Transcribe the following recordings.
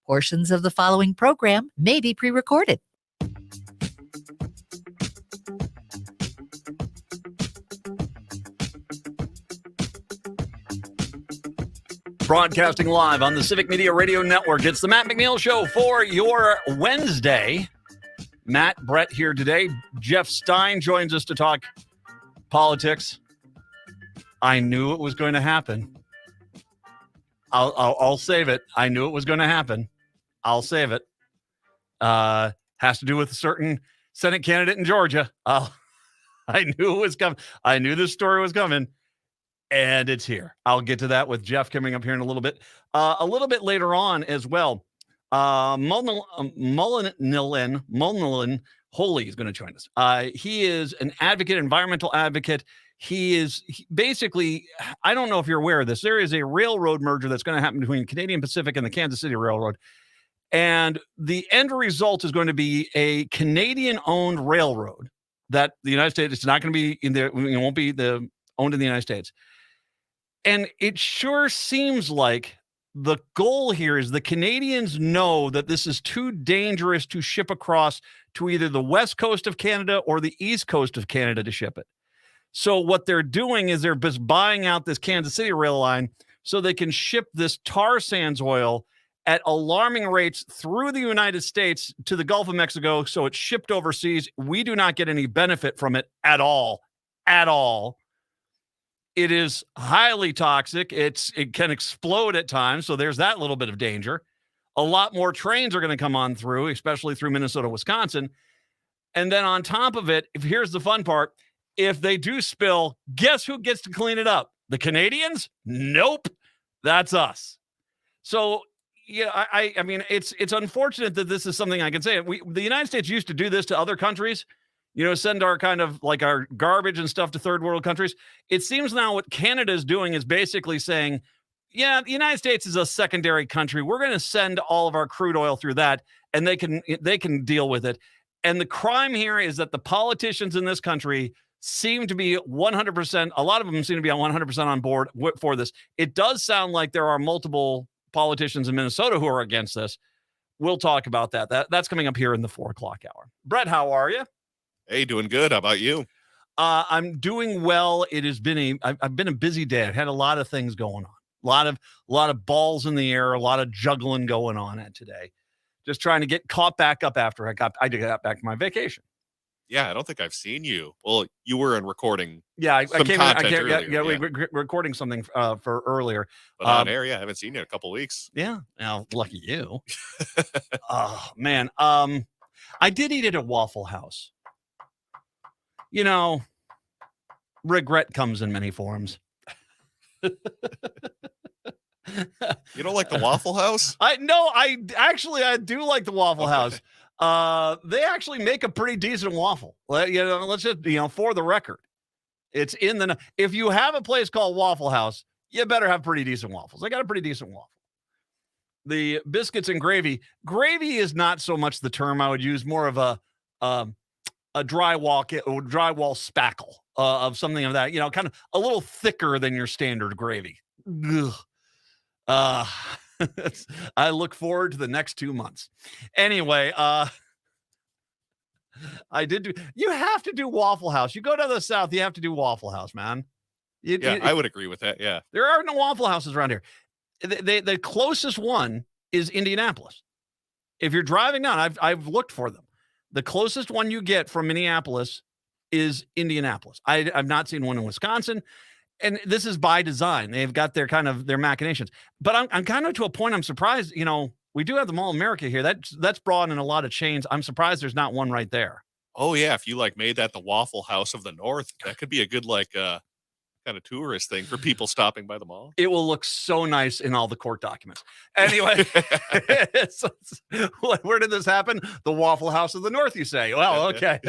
Portions of the following program may be pre-recorded. Broadcasting live on the Civic Media Radio Network. It's the Matt McNeil Show for your Wednesday. Matt, Brett here today. Jeff Stein joins us to talk politics. I knew it was going to happen. I'll save it. I knew it was going to happen. I'll save it. Has to do with a certain Senate candidate in Georgia. I knew it was coming. I knew this story was coming. And it's here. I'll get to that with Jeff coming up here in a little bit. A little bit later on as well. Mullen Holy is going to join us. He is an advocate, environmental advocate. Basically, I don't know if you're aware of this. There is a railroad merger that's going to happen between Canadian Pacific and the Kansas City Railroad. And the end result is going to be a Canadian-owned railroad that the United States, it's not going to be in there. It won't be owned in the United States. And it sure seems like the goal here is the Canadians know that this is too dangerous to ship across to either the west coast of Canada or the east coast of Canada to ship it. So what they're doing is they're just buying out this Kansas City rail line so they can ship this tar sands oil at alarming rates through the United States to the Gulf of Mexico. So it's shipped overseas. We do not get any benefit from it at all. At all. It is highly toxic. It can explode at times, so there's that little bit of danger. A lot more trains are going to come on through, especially through Minnesota, Wisconsin. And then on top of it, here's the fun part. If they do spill, guess who gets to clean it up? The Canadians? Nope. That's us. So, yeah, I mean, it's unfortunate that this is something I can say. The United States used to do this to other countries. Send our kind of like our garbage and stuff to third world countries. It seems now what Canada is doing is basically saying, yeah, the United States is a secondary country. We're going to send all of our crude oil through that, and they can deal with it. And the crime here is that the politicians in this country seem to be 100%, a lot of them seem to be on 100% on board for this. It does sound like there are multiple politicians in Minnesota who are against this. We'll talk about that. That's coming up here in the 4:00 hour. Brett, how are you? Hey, doing good. How about you? I'm doing well. I've been a busy day. I've had a lot of things going on. A lot of balls in the air, a lot of juggling going on today. Just trying to get caught back up after I got back from my vacation. Yeah, I don't think I've seen you. Well, you were in recording. Yeah, I came earlier. We're recording something for earlier. But on air, yeah, I haven't seen you in a couple of weeks. Yeah, now lucky you. Oh man, I did eat at a Waffle House. Regret comes in many forms. You don't like the Waffle House? I do like the Waffle House. They actually make a pretty decent waffle. Let's just, for the record, it's if you have a place called Waffle House, you better have pretty decent waffles. I got a pretty decent waffle. The biscuits and gravy is not so much the term I would use, more of a drywall spackle of something of that, kind of a little thicker than your standard gravy. I look forward to the next 2 months. Anyway, you have to do Waffle House. You go to the South, you have to do Waffle House, man. I would agree with that. Yeah. There are no Waffle Houses around here. The closest one is Indianapolis. If you're driving down, I've looked for them. The closest one you get from Minneapolis is Indianapolis. I've not seen one in Wisconsin, and this is by design. They've got their machinations. But I'm kind of to a point. I'm surprised. We do have the Mall of America here. That's brought in a lot of chains. I'm surprised there's not one right there. Oh yeah, if you made that the Waffle House of the North, that could be a good kind of tourist thing for people stopping by the mall. It will look so nice in all the court documents. Anyway, where did this happen? The Waffle House of the North, you say? Well, okay.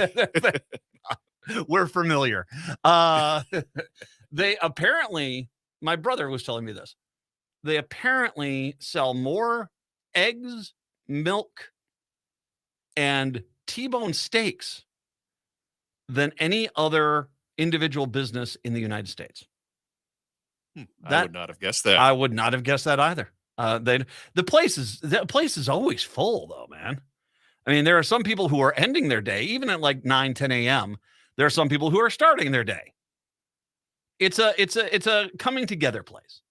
We're familiar. They apparently, my brother was telling me this. They apparently sell more eggs, milk, and T-bone steaks than any other individual business in the United States. I would not have guessed that. I would not have guessed that either. The place is always full though, man. I mean, there are some people who are ending their day, even at like 9, 10 a.m. There are some people who are starting their day. It's a coming together place.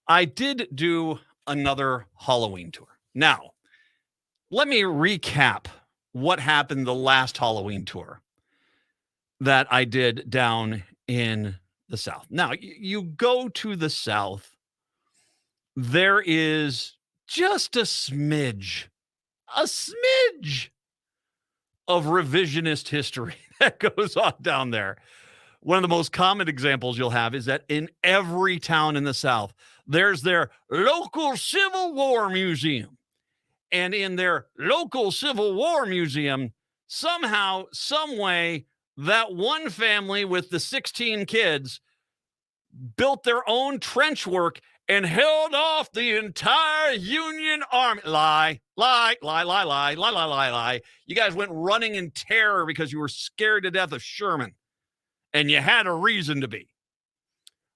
I did do another Halloween tour. Now, let me recap what happened the last Halloween tour that I did down in the South. Now, you go to the South, there is just a smidge of revisionist history that goes on down there. One of the most common examples you'll have is that in every town in the South, there's their local Civil War museum. And in their local Civil War museum, somehow, some way, that one family with the 16 kids built their own trench work and held off the entire Union Army. Lie. You guys went running in terror because you were scared to death of Sherman. And you had a reason to be.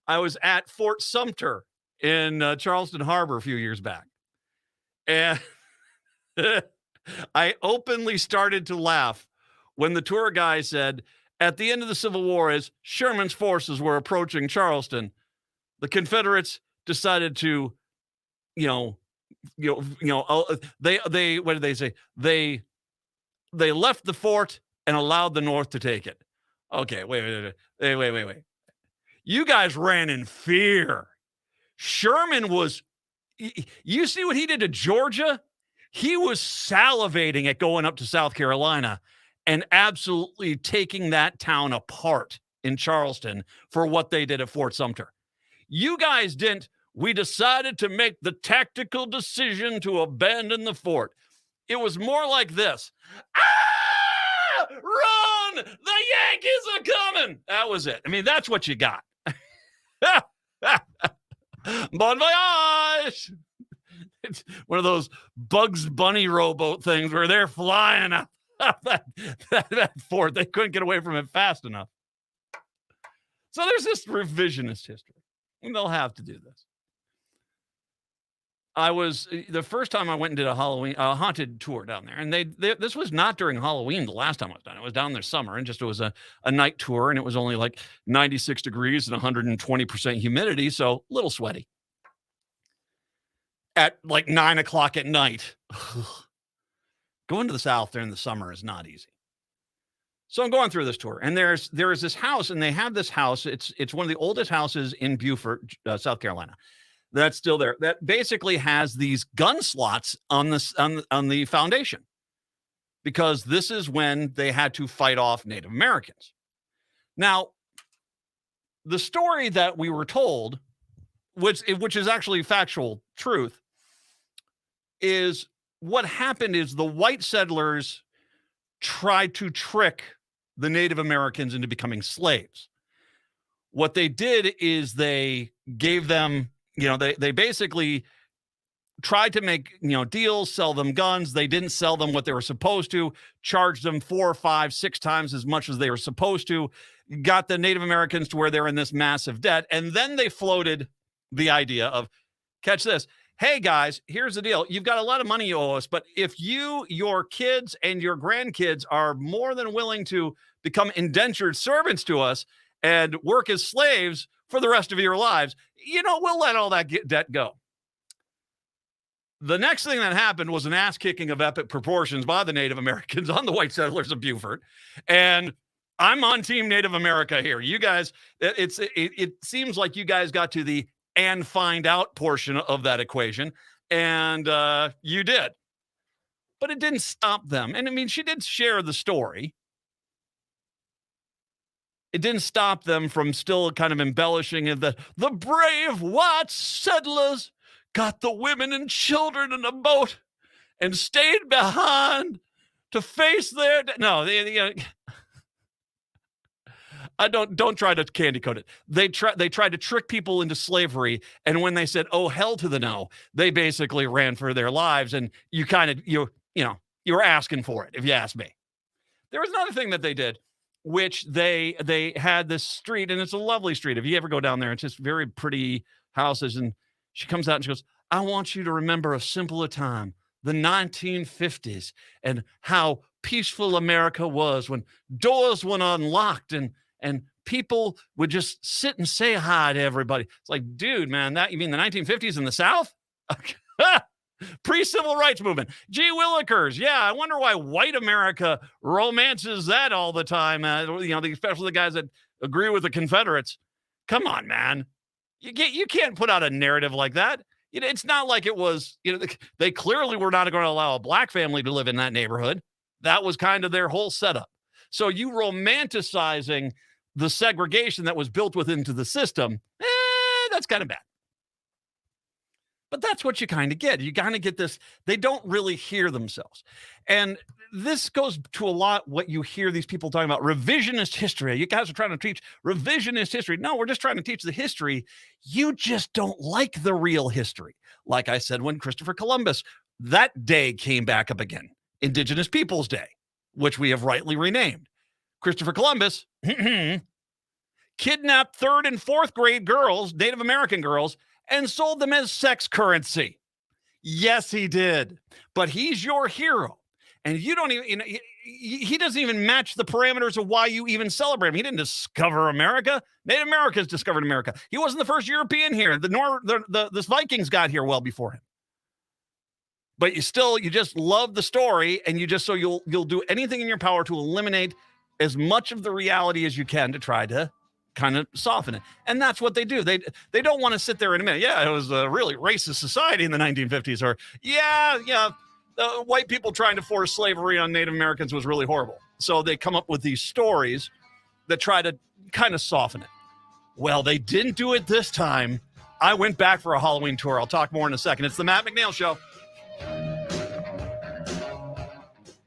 I was at Fort Sumter in Charleston Harbor a few years back. And I openly started to laugh when the tour guy said, at the end of the Civil War, as Sherman's forces were approaching Charleston, the Confederates decided to, they what did they say? They left the fort and allowed the North to take it. Okay, wait. You guys ran in fear. Sherman was, you see what he did to Georgia? He was salivating at going up to South Carolina and absolutely taking that town apart in Charleston for what they did at Fort Sumter. You guys didn't. We decided to make the tactical decision to abandon the fort. It was more like this. Ah! Run! The Yankees are coming! That was it. I mean, that's what you got. Bon voyage! It's one of those Bugs Bunny rowboat things where they're flying up that fort. They couldn't get away from it fast enough. So there's this revisionist history, and they'll have to do this. The first time I went and did a haunted tour down there, and this was not during Halloween the last time I was done. It was down there summer, and it was a night tour, and it was only like 96 degrees and 120% humidity, so a little sweaty. At like 9 o'clock at night. Going to the South during the summer is not easy. So I'm going through this tour, and there is this house, and they have this house. It's one of the oldest houses in Beaufort, South Carolina. That's still there. That basically has these gun slots on the foundation, because this is when they had to fight off Native Americans. Now, the story that we were told, which is actually factual truth, is what happened is the white settlers tried to trick the Native Americans into becoming slaves. What they did is they gave them, they basically tried to make, deals, sell them guns. They didn't sell them what they were supposed to, charged them 4, 5, 6 times as much as they were supposed to, got the Native Americans to where they're in this massive debt. And then they floated the idea of, catch this, hey guys, here's the deal. You've got a lot of money you owe us, but if you, your kids, and your grandkids are more than willing to become indentured servants to us and work as slaves for the rest of your lives, we'll let all that debt go. The next thing that happened was an ass kicking of epic proportions by the Native Americans on the white settlers of Beaufort. And I'm on Team Native America here. You guys, it seems like you guys got to the and find out portion of that equation, and you did. But it didn't stop them. And I mean, she did share the story. It didn't stop them from still kind of embellishing it that the brave white settlers got the women and children in a boat and stayed behind to face their no. I don't try to candy coat it. They tried to trick people into slavery, and when they said, "Oh hell to the no," they basically ran for their lives. And you were asking for it, if you ask me. There was another thing that they did, which they had this street, and it's a lovely street. If you ever go down there, it's just very pretty houses, and She comes out and she goes, I want you to remember a simpler time, the 1950s, and how peaceful America was when doors were unlocked and people would just sit and say hi to everybody. It's like, dude, man, you mean the 1950s in the South? Pre-civil rights movement. Gee Willikers. Yeah, I wonder why white America romances that all the time. Especially the guys that agree with the Confederates. Come on, man. You can't put out a narrative like that. It's not like it was, they clearly were not going to allow a black family to live in that neighborhood. That was kind of their whole setup. So you romanticizing the segregation that was built within the system, that's kind of bad. But that's what you kind of get. You kind of get this. They don't really hear themselves. And this goes to a lot what you hear these people talking about, revisionist history. You guys are trying to teach revisionist history. No, we're just trying to teach the history. You just don't like the real history. Like I said, when Christopher Columbus, that day came back up again, Indigenous Peoples Day, which we have rightly renamed. Christopher Columbus kidnapped 3rd and 4th grade girls, Native American girls, and sold them as sex currency. Yes, he did. But he's your hero. And you don't even, he doesn't even match the parameters of why you even celebrate him. He didn't discover America. Native Americans discovered America. He wasn't the first European here. The Vikings got here well before him. But you just love the story, and you'll do anything in your power to eliminate as much of the reality as you can to try to kind of soften it. And that's what they do. They don't want to sit there and admit, yeah, it was a really racist society in the 1950s, or white people trying to force slavery on Native Americans was really horrible. So they come up with these stories that try to kind of soften it. Well, they didn't do it this time. I went back for a Halloween tour. I'll talk more in a second. It's the Matt McNeil Show.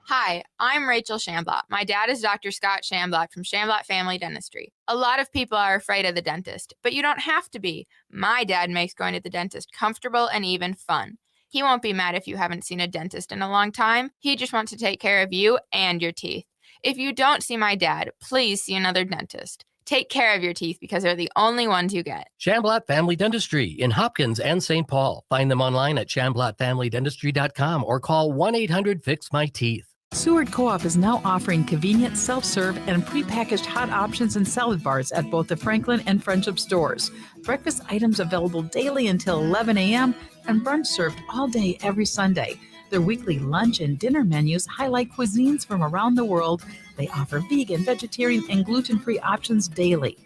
Hi, I'm Rachel Shamblatt. My dad is Dr. Scott Shamblatt from Shamblatt Family Dentistry. A lot of people are afraid of the dentist, but you don't have to be. My dad makes going to the dentist comfortable and even fun. He won't be mad if you haven't seen a dentist in a long time. He just wants to take care of you and your teeth. If you don't see my dad, please see another dentist. Take care of your teeth because they're the only ones you get. Shamblatt Family Dentistry in Hopkins and St. Paul. Find them online at shamblattfamilydentistry.com or call 1-800-FIX-MY-TEETH. Seward Co-op is now offering convenient self-serve and prepackaged hot options and salad bars at both the Franklin and Friendship stores. Breakfast items available daily until 11 a.m. and brunch served all day every Sunday. Their weekly lunch and dinner menus highlight cuisines from around the world. They offer vegan, vegetarian, and gluten-free options daily.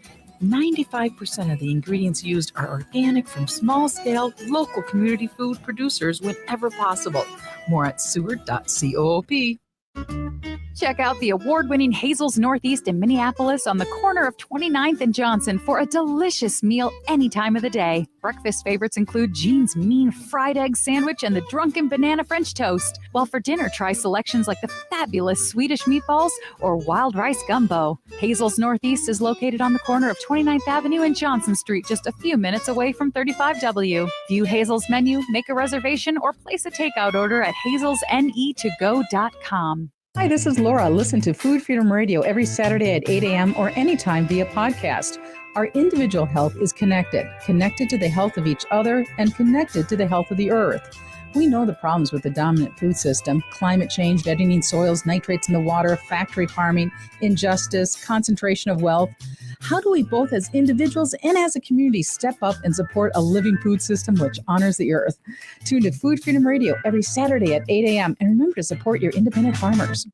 95% of the ingredients used are organic from small-scale, local community food producers whenever possible. More at seward.coop. Check out the award-winning Hazel's Northeast in Minneapolis on the corner of 29th and Johnson for a delicious meal any time of the day. Breakfast favorites include Jean's Mean Fried Egg Sandwich and the Drunken Banana French Toast. While for dinner, try selections like the fabulous Swedish meatballs or wild rice gumbo. Hazel's Northeast is located on the corner of 29th Avenue and Johnson Street, just a few minutes away from 35W. View Hazel's menu, make a reservation, or place a takeout order at hazelsnetogo.com. Hi, this is Laura. Listen to Food Freedom Radio every Saturday at 8 a.m. or anytime via podcast. Our individual health is connected to the health of each other and connected to the health of the earth. We know the problems with the dominant food system: climate change, deadening soils, nitrates in the water, factory farming, injustice, concentration of wealth. How do we both as individuals and as a community step up and support a living food system which honors the earth? Tune to Food Freedom Radio every Saturday at 8 a.m. and remember to support your independent farmers.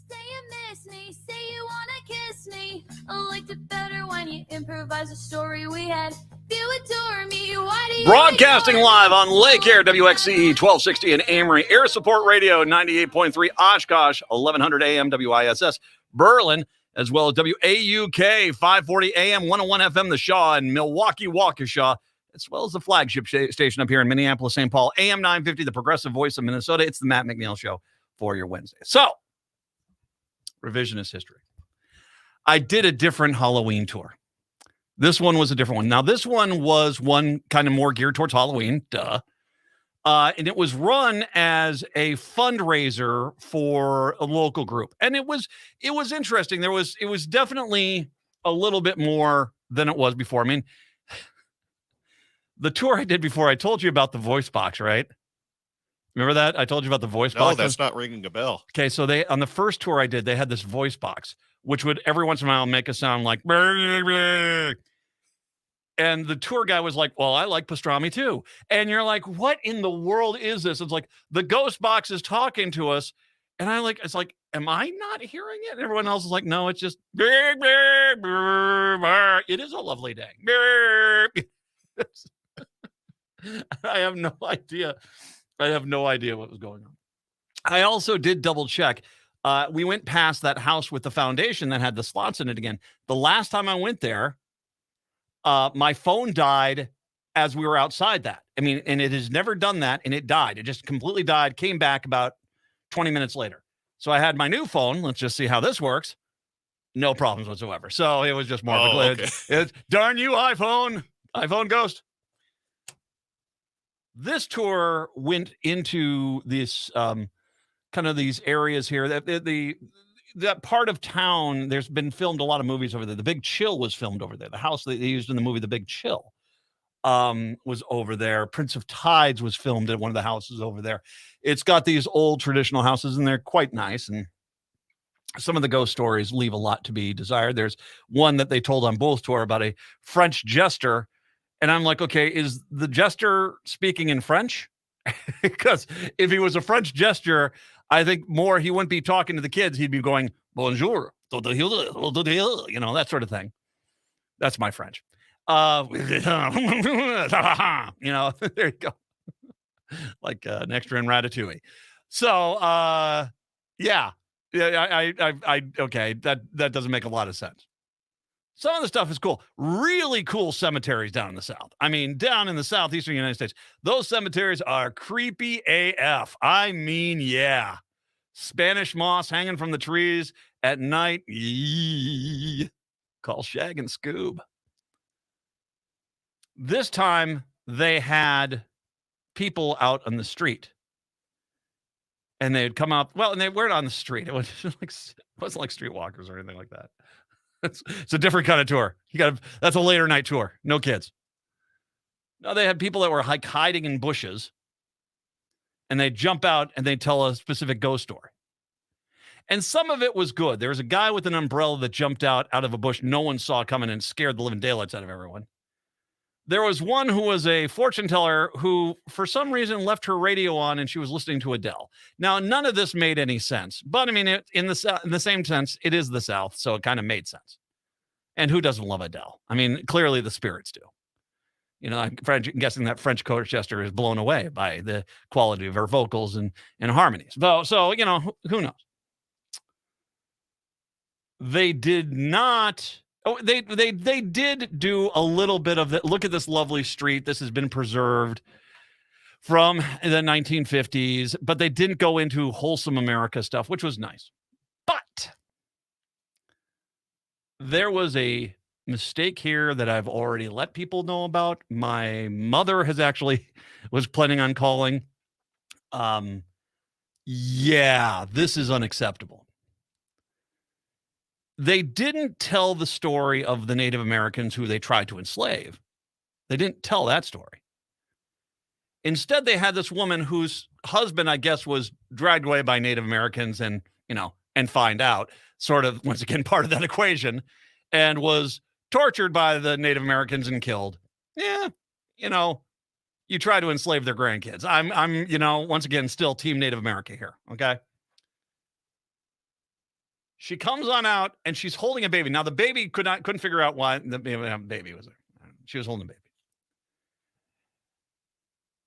Say you miss me, say you want to kiss me. I liked it better when you improvised a story we had. You adore me, why do you Broadcasting live on Lake Air, WXCE 1260 in Amory, Air Support Radio 98.3 Oshkosh, 1100 AM WISS, Berlin, as well as WAUK 540 AM 101 FM, the Shaw, and Milwaukee Waukesha, as well as the flagship station up here in Minneapolis, St. Paul, AM 950, the progressive voice of Minnesota. It's the Matt McNeil Show for your Wednesday. So, revisionist history. I did a different Halloween tour. This one was a different one. Now, this one was one kind of more geared towards Halloween, and it was run as a fundraiser for a local group. And it was interesting. It was definitely a little bit more than it was before. I mean, The tour I did before, I told you about the voice box, right? Remember that? I told you about the voice No, box. that's not ringing a bell. Okay, so they on the first tour I did, they had this voice box, which would every once in a while make a sound like "Brr, brr." And the tour guy was like, well, I like pastrami too. And you're like, what in the world is this? It's like the ghost box is talking to us. And it's like, am I not hearing it? And everyone else is like, no, it's just brr, brr, brr, brr. It is a lovely day. Brr. I have no idea. I have no idea what was going on. I also did double check. We went past that house with the foundation that had the slots in it again. The last time I went there, my phone died as we were outside that. I mean, and it has never done that, and it died. It just completely died, came back about 20 minutes later. So I had my new phone. Let's just see how this works. No problems whatsoever. So it was just more of a glitch. Okay. It's darn you, iPhone ghost. This tour went into this kind of these areas here. That part of town, there's been filmed a lot of movies over there. The Big Chill was filmed over there. The house that they used in the movie The Big Chill was over there. Prince of Tides was filmed at one of the houses over there. It's got these old traditional houses, and they're quite nice. And some of the ghost stories leave a lot to be desired. There's one that they told on both tour about a French jester. And I'm like, okay, is the jester speaking in French? Because if he was a French jester, I think more he wouldn't be talking to the kids. He'd be going, bonjour, you know, that sort of thing. That's my French. You know, there you go. Like an extra in Ratatouille. So, yeah, okay, that doesn't make a lot of sense. Some of the stuff is cool. Really cool cemeteries down in the South. I mean, down in the southeastern United States, those cemeteries are creepy AF. I mean, yeah. Spanish moss hanging from the trees at night. Yee. Call Shag and Scoob. This time they had people out on the street. And they'd come out, well, and they weren't on the street. It wasn't like streetwalkers or anything like that. It's a different kind of tour. That's a later night tour. No kids. No, they had people that were like hiding in bushes, and they jump out and they tell a specific ghost story. And some of it was good. There was a guy with an umbrella that jumped out of a bush no one saw coming and scared the living daylights out of everyone. There was one who was a fortune teller who, for some reason, left her radio on and she was listening to Adele. Now, none of this made any sense, but I mean, in the same sense, it is the South, so it kind of made sense. And who doesn't love Adele? I mean, clearly the spirits do. You know, I'm guessing that French coach jester is blown away by the quality of her vocals and harmonies. So, you know, who knows? They did not. Oh, they did do a little bit of it. Look at this lovely street. This has been preserved from the 1950s, but they didn't go into wholesome America stuff, which was nice. But there was a mistake here that I've already let people know about. My mother was planning on calling. Yeah, this is unacceptable. They didn't tell the story of the Native Americans who they tried to enslave. They didn't tell that story. Instead, they had this woman whose husband, I guess, was dragged away by Native Americans and find out, sort of, once again, part of that equation, and was tortured by the Native Americans and killed. Yeah, you try to enslave their grandkids. I'm once again, still Team Native America here, okay? She comes on out and she's holding a baby. Now the baby couldn't figure out why the baby was there. She was holding a baby.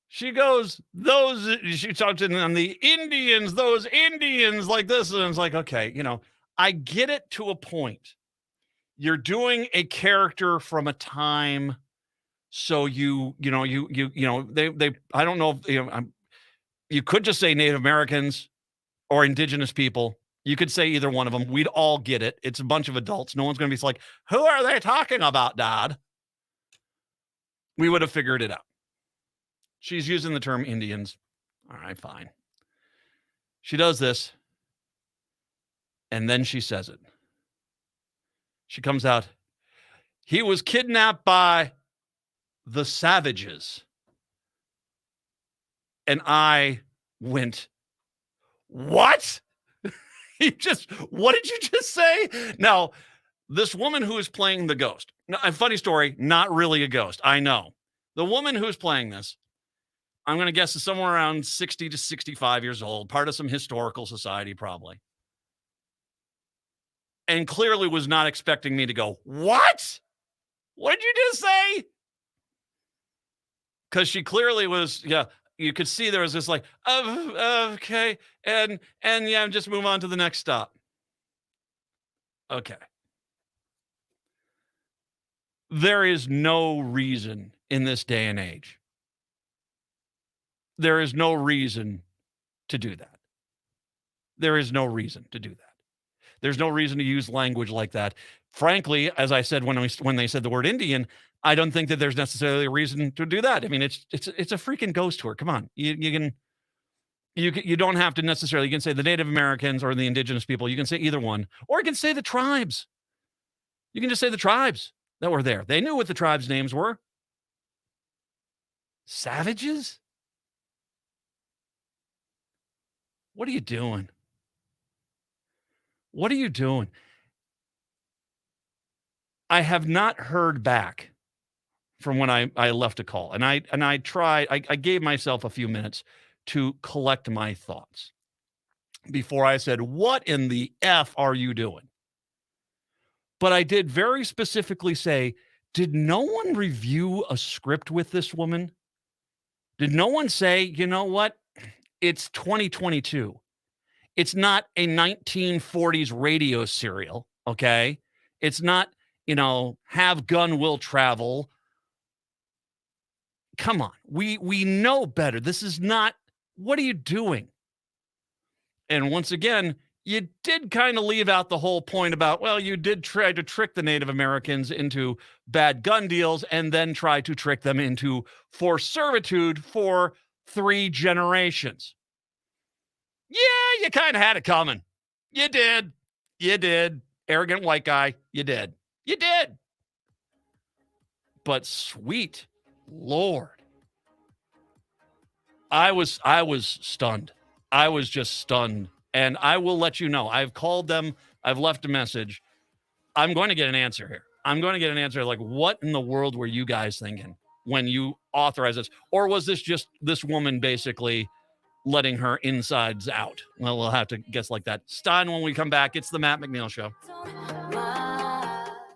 She goes, she talks on the Indians, those Indians like this. And it's like, okay, I get it to a point. You're doing a character from a time. So they I don't know if, you could just say Native Americans or indigenous people. You could say either one of them. We'd all get it. It's a bunch of adults. No one's going to be like, who are they talking about, Dad? We would have figured it out. She's using the term Indians. All right, fine. She does this. And then she says it. She comes out. He was kidnapped by the savages. And I went, what? What did you just say? Now, this woman who is playing the ghost. Now, a funny story, not really a ghost. I know. The woman who's playing this, I'm going to guess is somewhere around 60 to 65 years old, part of some historical society probably. And clearly was not expecting me to go, what? What did you just say? Because she clearly was, you could see there was this like, okay. And yeah, just move on to the next stop. Okay. There is no reason in this day and age. There is no reason to do that. There is no reason to do that. There's no reason to use language like that. Frankly, as I said when they said the word Indian, I don't think that there's necessarily a reason to do that. I mean, it's a freaking ghost tour. Come on, you don't have to necessarily. You can say the Native Americans or the indigenous people. You can say either one, or you can say the tribes. You can just say the tribes that were there. They knew what the tribes' names were. Savages? What are you doing? What are you doing? I have not heard back from when I left a call. And I tried, I gave myself a few minutes to collect my thoughts before I said, what in the F are you doing? But I did very specifically say, did no one review a script with this woman? Did no one say, you know what? It's 2022. It's not a 1940s radio serial, okay? It's not, have gun will travel. Come on. We know better. This is not, what are you doing? And once again, you did kind of leave out the whole point about, well, you did try to trick the Native Americans into bad gun deals and then try to trick them into forced servitude for 3 generations. Yeah, you kind of had it coming. You did. You did. Arrogant white guy. You did. You did. But sweet Lord. I was stunned. I was just stunned. And I will let you know. I've called them. I've left a message. I'm going to get an answer here. I'm going to get an answer like, what in the world were you guys thinking when you authorized this? Or was this just this woman basically letting her insides out? Well, we'll have to guess like that. Stein, when we come back, it's the Matt McNeil Show.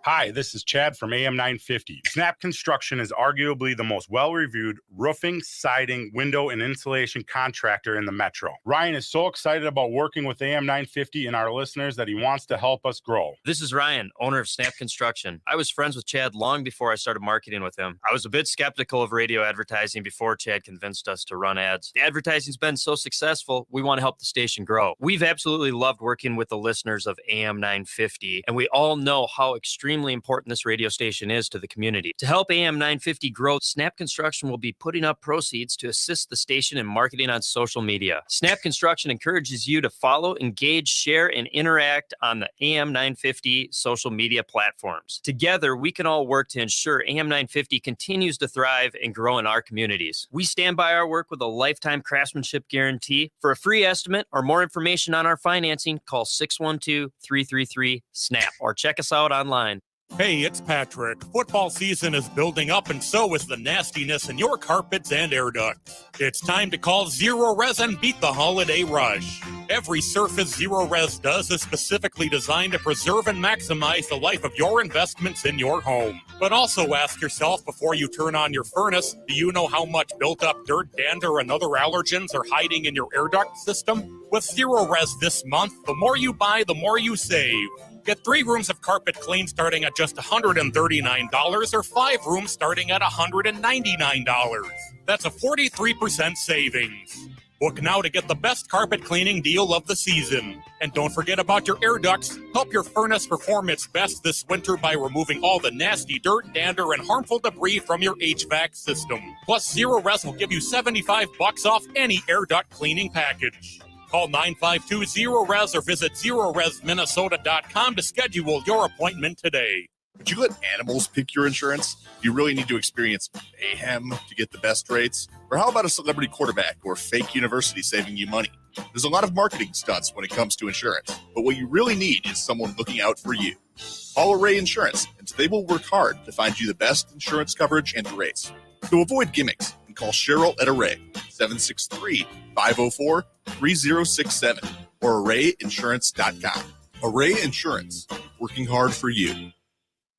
Hi, this is Chad from AM 950. Snap Construction is arguably the most well-reviewed roofing, siding, window, and insulation contractor in the metro. Ryan is so excited about working with AM 950 and our listeners that he wants to help us grow. This is Ryan, owner of Snap Construction. I was friends with Chad long before I started marketing with him. I was a bit skeptical of radio advertising before Chad convinced us to run ads. The advertising's been so successful, we want to help the station grow. We've absolutely loved working with the listeners of AM 950, and we all know how extremely important this radio station is to the community. To help AM 950 grow, Snap Construction will be putting up proceeds to assist the station in marketing on social media. Snap Construction encourages you to follow, engage, share, and interact on the AM 950 social media platforms. Together, we can all work to ensure AM 950 continues to thrive and grow in our communities. We stand by our work with a lifetime craftsmanship guarantee. For a free estimate or more information on our financing, call 612-333-SNAP or check us out online. Hey, it's Patrick. Football season is building up, and so is the nastiness in your carpets and air ducts. It's time to call Zero Res and beat the holiday rush. Every surface Zero Res does is specifically designed to preserve and maximize the life of your investments in your home. But also ask yourself before you turn on your furnace, do you know how much built-up dirt, dander, and other allergens are hiding in your air duct system? With Zero Res this month, the more you buy, the more you save. Get 3 rooms of carpet clean starting at just $139 or 5 rooms starting at $199. That's a 43% savings. Book now to get the best carpet cleaning deal of the season. And don't forget about your air ducts. Help your furnace perform its best this winter by removing all the nasty dirt, dander, and harmful debris from your HVAC system. Plus, Zero Res will give you $75 off any air duct cleaning package. Call 952-ZERO-RES or visit ZeroResMinnesota.com to schedule your appointment today. Would you let animals pick your insurance? Do you really need to experience mayhem to get the best rates? Or how about a celebrity quarterback or fake university saving you money? There's a lot of marketing stunts when it comes to insurance, but what you really need is someone looking out for you. Call Array Insurance, and they will work hard to find you the best insurance coverage and rates. To avoid gimmicks, call Cheryl at Array, 763-504-3067, or arrayinsurance.com. Array Insurance, working hard for you.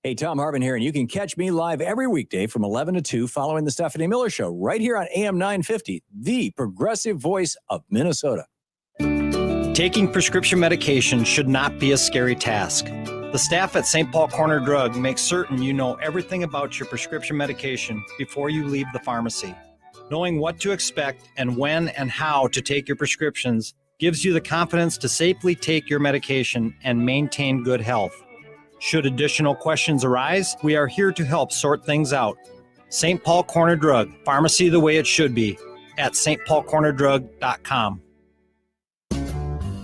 Hey, Tom Harvin here, and you can catch me live every weekday from 11 to 2 following the Stephanie Miller Show right here on AM 950, the progressive voice of Minnesota. Taking prescription medication should not be a scary task. The staff at St. Paul Corner Drug makes certain you know everything about your prescription medication before you leave the pharmacy. Knowing what to expect and when and how to take your prescriptions gives you the confidence to safely take your medication and maintain good health. Should additional questions arise, we are here to help sort things out. St. Paul Corner Drug, pharmacy the way it should be, at stpaulcornerdrug.com.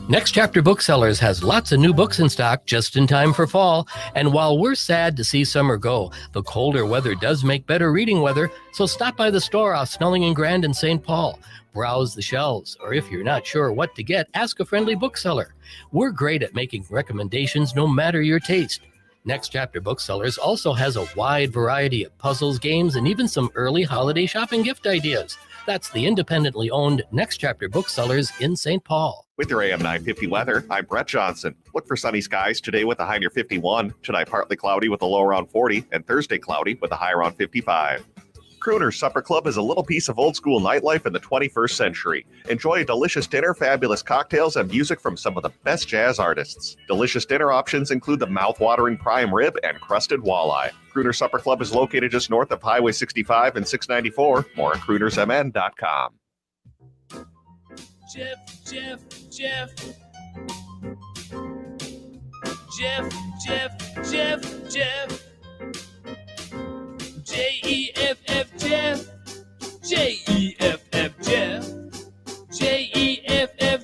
Next Chapter Booksellers has lots of new books in stock just in time for fall. And while we're sad to see summer go, the colder weather does make better reading weather. So stop by the store off Snelling and Grand in St. Paul. Browse the shelves, or if you're not sure what to get, ask a friendly bookseller. We're great at making recommendations no matter your taste. Next Chapter Booksellers also has a wide variety of puzzles, games, and even some early holiday shopping gift ideas. That's the independently owned Next Chapter Booksellers in St. Paul. With your AM 950 weather, I'm Brett Johnson. Look for sunny skies today with a high near 51, tonight partly cloudy with a low around 40, and Thursday cloudy with a high around 55. Crooner's Supper Club is a little piece of old school nightlife in the 21st century. Enjoy a delicious dinner, fabulous cocktails, and music from some of the best jazz artists. Delicious dinner options include the mouth-watering prime rib and crusted walleye. Crooner's Supper Club is located just north of Highway 65 and 694. More at croonersmn.com. Jeff. J-E-F-F Jeff. J-E-F-F Jeff. J-E-F-F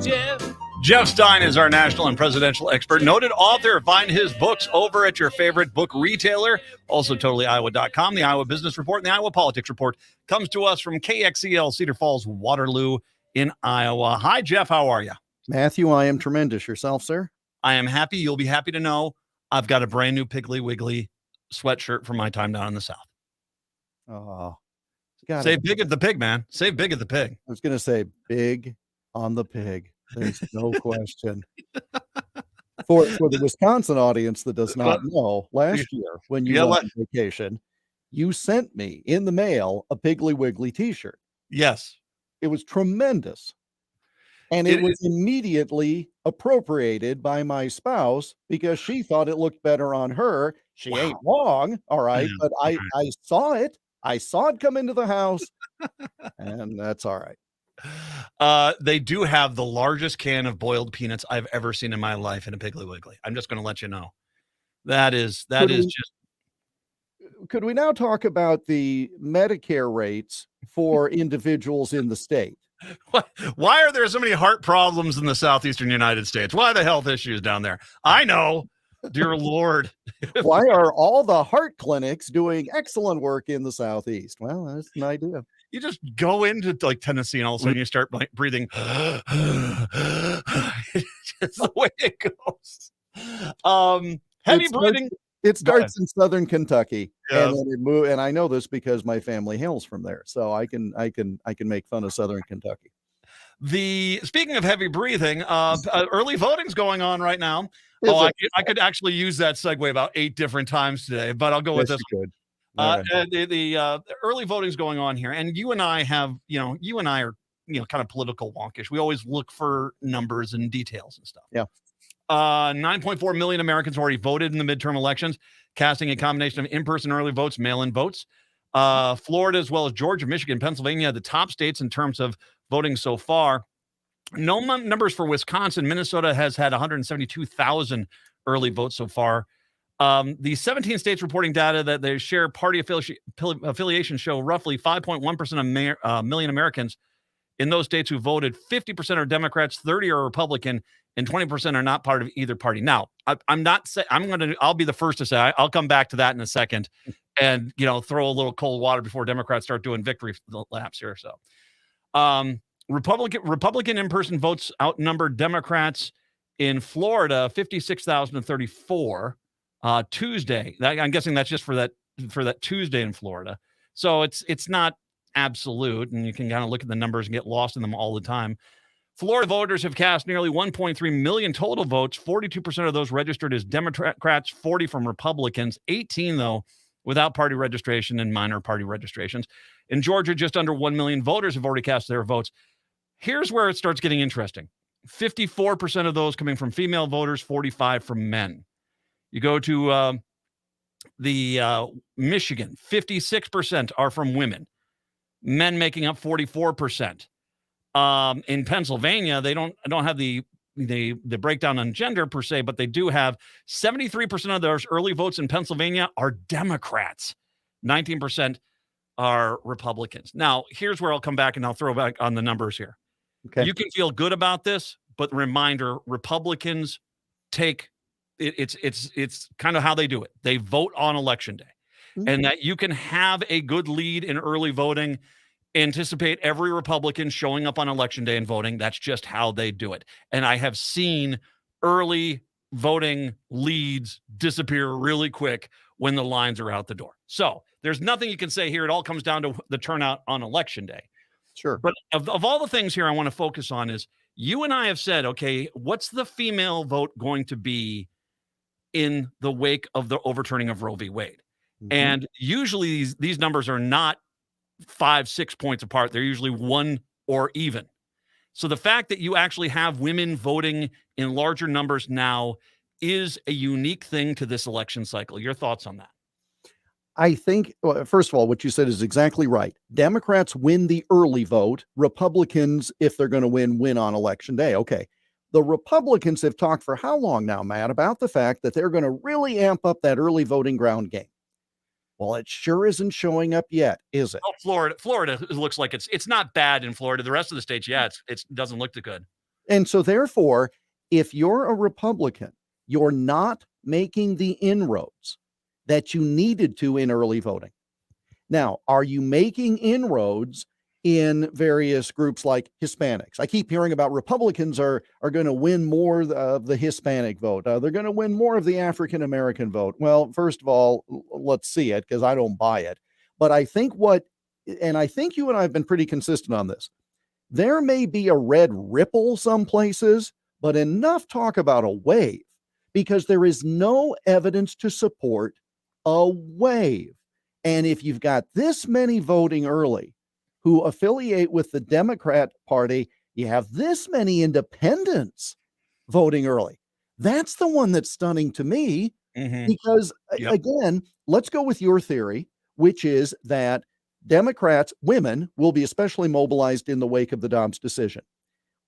Jeff. Jeff Stein is our national and presidential expert, noted author. Find his books over at your favorite book retailer. Also, totallyiowa.com. The Iowa Business Report and the Iowa Politics Report comes to us from KXEL Cedar Falls, Waterloo in Iowa. Hi, Jeff. How are you? Matthew, I am tremendous. Yourself, sir? I am happy. You'll be happy to know I've got a brand new Piggly Wiggly sweatshirt from my time down in the South. Oh, save big at the pig, man. Save big at the pig. I was going to say big on the pig. There's no question. For the Wisconsin audience that does not know, last year when you went on vacation, you sent me in the mail a Piggly Wiggly t-shirt. Yes. It was tremendous. And it was immediately appropriated by my spouse because she thought it looked better on her. She ain't wrong, all right, but I saw it. I saw it come into the house, and that's all right. They do have the largest can of boiled peanuts I've ever seen in my life in a Piggly Wiggly. I'm just going to let you know. That is just. Could we now talk about the Medicare rates for individuals in the state? Why are there so many heart problems in the southeastern United States? Why are the health issues down there? I know, dear Lord. Why are all the heart clinics doing excellent work in the southeast? Well, that's an idea. You just go into like Tennessee and all of a sudden you start like breathing. It's the way it goes. Heavy breathing. It starts in southern Kentucky, and then it moved. And I know this because my family hails from there, so I can make fun of southern Kentucky. Speaking of heavy breathing, early voting's going on right now. I could actually use that segue about 8 different times today, but I'll go with this. The early voting's going on here, and you and I have, you and I are, kind of political wonkish. We always look for numbers and details and stuff. Yeah. 9.4 million Americans already voted in the midterm elections, casting a combination of in-person early votes, mail-in votes. Florida, as well as Georgia, Michigan, Pennsylvania, the top states in terms of voting so far. No numbers for Wisconsin. Minnesota has had 172,000 early votes so far. The 17 states reporting data that they share party affiliation show roughly 5.1% of million Americans In those states who voted, 50% are Democrats, 30 are Republican, and 20% are not part of either party. Now, I'm not saying I'll be the first to say I'll come back to that in a second, and throw a little cold water before Democrats start doing victory laps here. So, Republican in-person votes outnumbered Democrats in Florida 56,034 Tuesday. I'm guessing that's just for that Tuesday in Florida. So it's not absolute, and you can kind of look at the numbers and get lost in them all the time. Florida voters have cast nearly 1.3 million total votes. 42% of those registered as Democrats, 40 from Republicans, 18 though without party registration and minor party registrations. In Georgia, just under 1 million voters have already cast their votes. Here's where it starts getting interesting. 54% of those coming from female voters, 45 from men. You go to the Michigan, 56% are from women, men making up 44%. In Pennsylvania, they don't have the breakdown on gender per se, but they do have 73% of those early votes in Pennsylvania are Democrats. 19% are Republicans. Now, here's where I'll come back and I'll throw back on the numbers here. Okay. You can feel good about this, but reminder, Republicans take it's kind of how they do it. They vote on election day. Mm-hmm. And that you can have a good lead in early voting, anticipate every Republican showing up on election day and voting. That's just how they do it. And I have seen early voting leads disappear really quick when the lines are out the door. So there's nothing you can say here. It all comes down to the turnout on election day. Sure. But of all the things here I want to focus on is you and I have said, okay, what's the female vote going to be in the wake of the overturning of Roe v. Wade? Mm-hmm. And usually these numbers are not 5-6 points apart. They're usually one or even. So the fact that you actually have women voting in larger numbers now is a unique thing to this election cycle. Your thoughts on that? I think, first of all, what you said is exactly right. Democrats win the early vote. Republicans, if they're going to win on election day. Okay. The Republicans have talked for how long now, Matt, about the fact that they're going to really amp up that early voting ground game. Well, it sure isn't showing up yet, is it? Oh, Florida looks like it's not bad in Florida. The rest of the states, yeah, it doesn't look too good. And so therefore, if you're a Republican, you're not making the inroads that you needed to in early voting. Now, are you making inroads in various groups like Hispanics? I keep hearing about Republicans are going to win more of the Hispanic vote. They're going to win more of the African-American vote. Well, first of all, let's see it, because I don't buy it. But I think I think you and I have been pretty consistent on this. There may be a red ripple some places, but enough talk about a wave, because there is no evidence to support a wave. And if you've got this many voting early who affiliate with the Democrat Party, you have this many independents voting early. That's the one that's stunning to me, because again, let's go with your theory, which is that Democrats, women, will be especially mobilized in the wake of the Dobbs decision.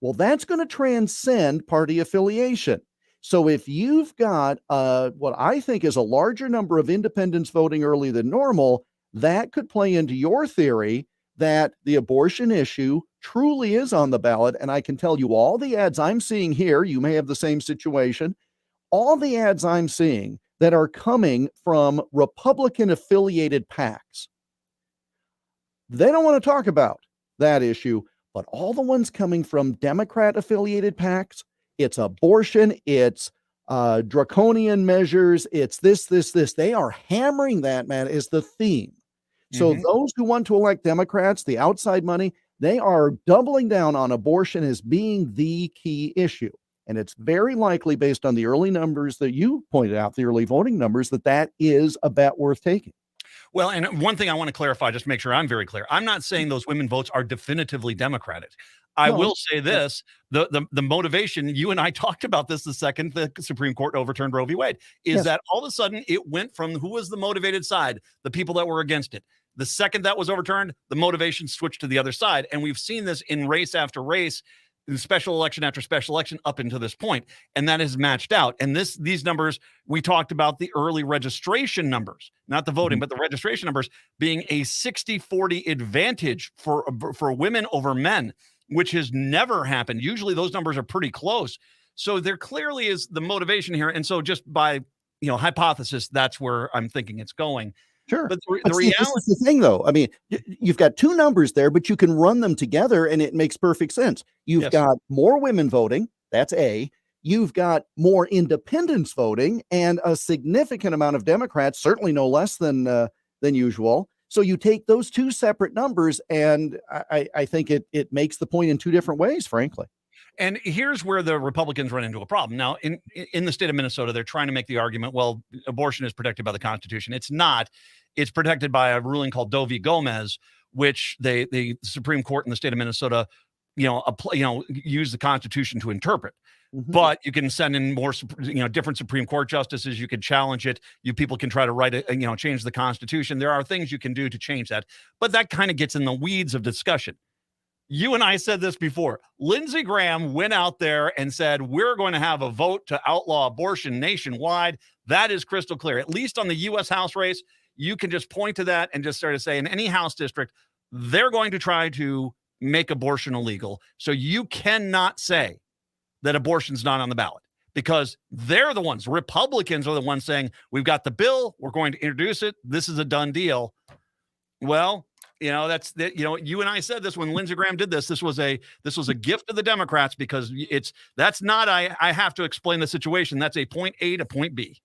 Well, that's going to transcend party affiliation. So if you've got what I think is a larger number of independents voting early than normal, that could play into your theory that the abortion issue truly is on the ballot. And I can tell you all the ads I'm seeing here, you may have the same situation, all the ads I'm seeing that are coming from Republican affiliated PACs. They don't want to talk about that issue, but all the ones coming from Democrat affiliated PACs, it's abortion, it's draconian measures, it's this. They are hammering that, man, is the theme. So those who want to elect Democrats, the outside money, they are doubling down on abortion as being the key issue. And it's very likely, based on the early numbers that you pointed out, the early voting numbers, that is a bet worth taking. Well, and one thing I want to clarify, just to make sure I'm very clear. I'm not saying those women votes are definitively Democratic. I will say this, the motivation, you and I talked about this the second the Supreme Court overturned Roe v. Wade, is that all of a sudden it went from who was the motivated side, the people that were against it. The second that was overturned, the motivation switched to the other side. And we've seen this in race after race. special election after special election up until this point, and that is matched out. And these numbers, we talked about the early registration numbers, not the voting, but the registration numbers being a 60-40 advantage for women over men, which has never happened. Usually those numbers are pretty close. So there clearly is the motivation here. And so just by, hypothesis, that's where I'm thinking it's going. Sure. But But see, this is the thing, though. I mean, you've got two numbers there, but you can run them together and it makes perfect sense. You've got more women voting. That's A. You've got more independents voting and a significant amount of Democrats, certainly no less than usual. So you take those two separate numbers, and I think it makes the point in two different ways, frankly. And here's where the Republicans run into a problem. Now, in the state of Minnesota, they're trying to make the argument, well, abortion is protected by the Constitution. It's not. It's protected by a ruling called Doe v. Gomez, which the Supreme Court in the state of Minnesota, use the Constitution to interpret. But you can send in more, different Supreme Court justices. You can challenge it. People can try to write it, change the Constitution. There are things you can do to change that. But that kind of gets in the weeds of discussion. You and I said this before. Lindsey Graham went out there and said, we're going to have a vote to outlaw abortion nationwide. That is crystal clear. At least on the U.S. House race, you can just point to that and just sort of say in any House district, they're going to try to make abortion illegal. So you cannot say that abortion's not on the ballot because they're the ones. Republicans are the ones saying, we've got the bill. We're going to introduce it. This is a done deal. Well, that's you and I said this when Lindsey Graham did this. This was a gift to the Democrats because that's not I have to explain the situation. That's a point A to point B.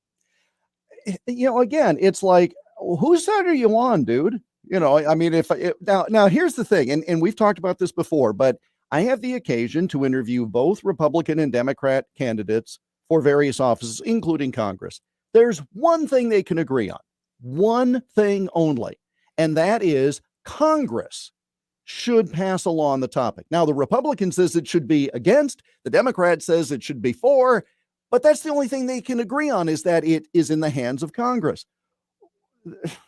Again, it's like, whose side are you on, dude? I mean, now here's the thing, and we've talked about this before, but I have the occasion to interview both Republican and Democrat candidates for various offices, including Congress. There's one thing they can agree on, one thing only, and that is Congress should pass a law on the topic. Now, the Republican says it should be against, the Democrat says it should be for, but that's the only thing they can agree on is that it is in the hands of Congress.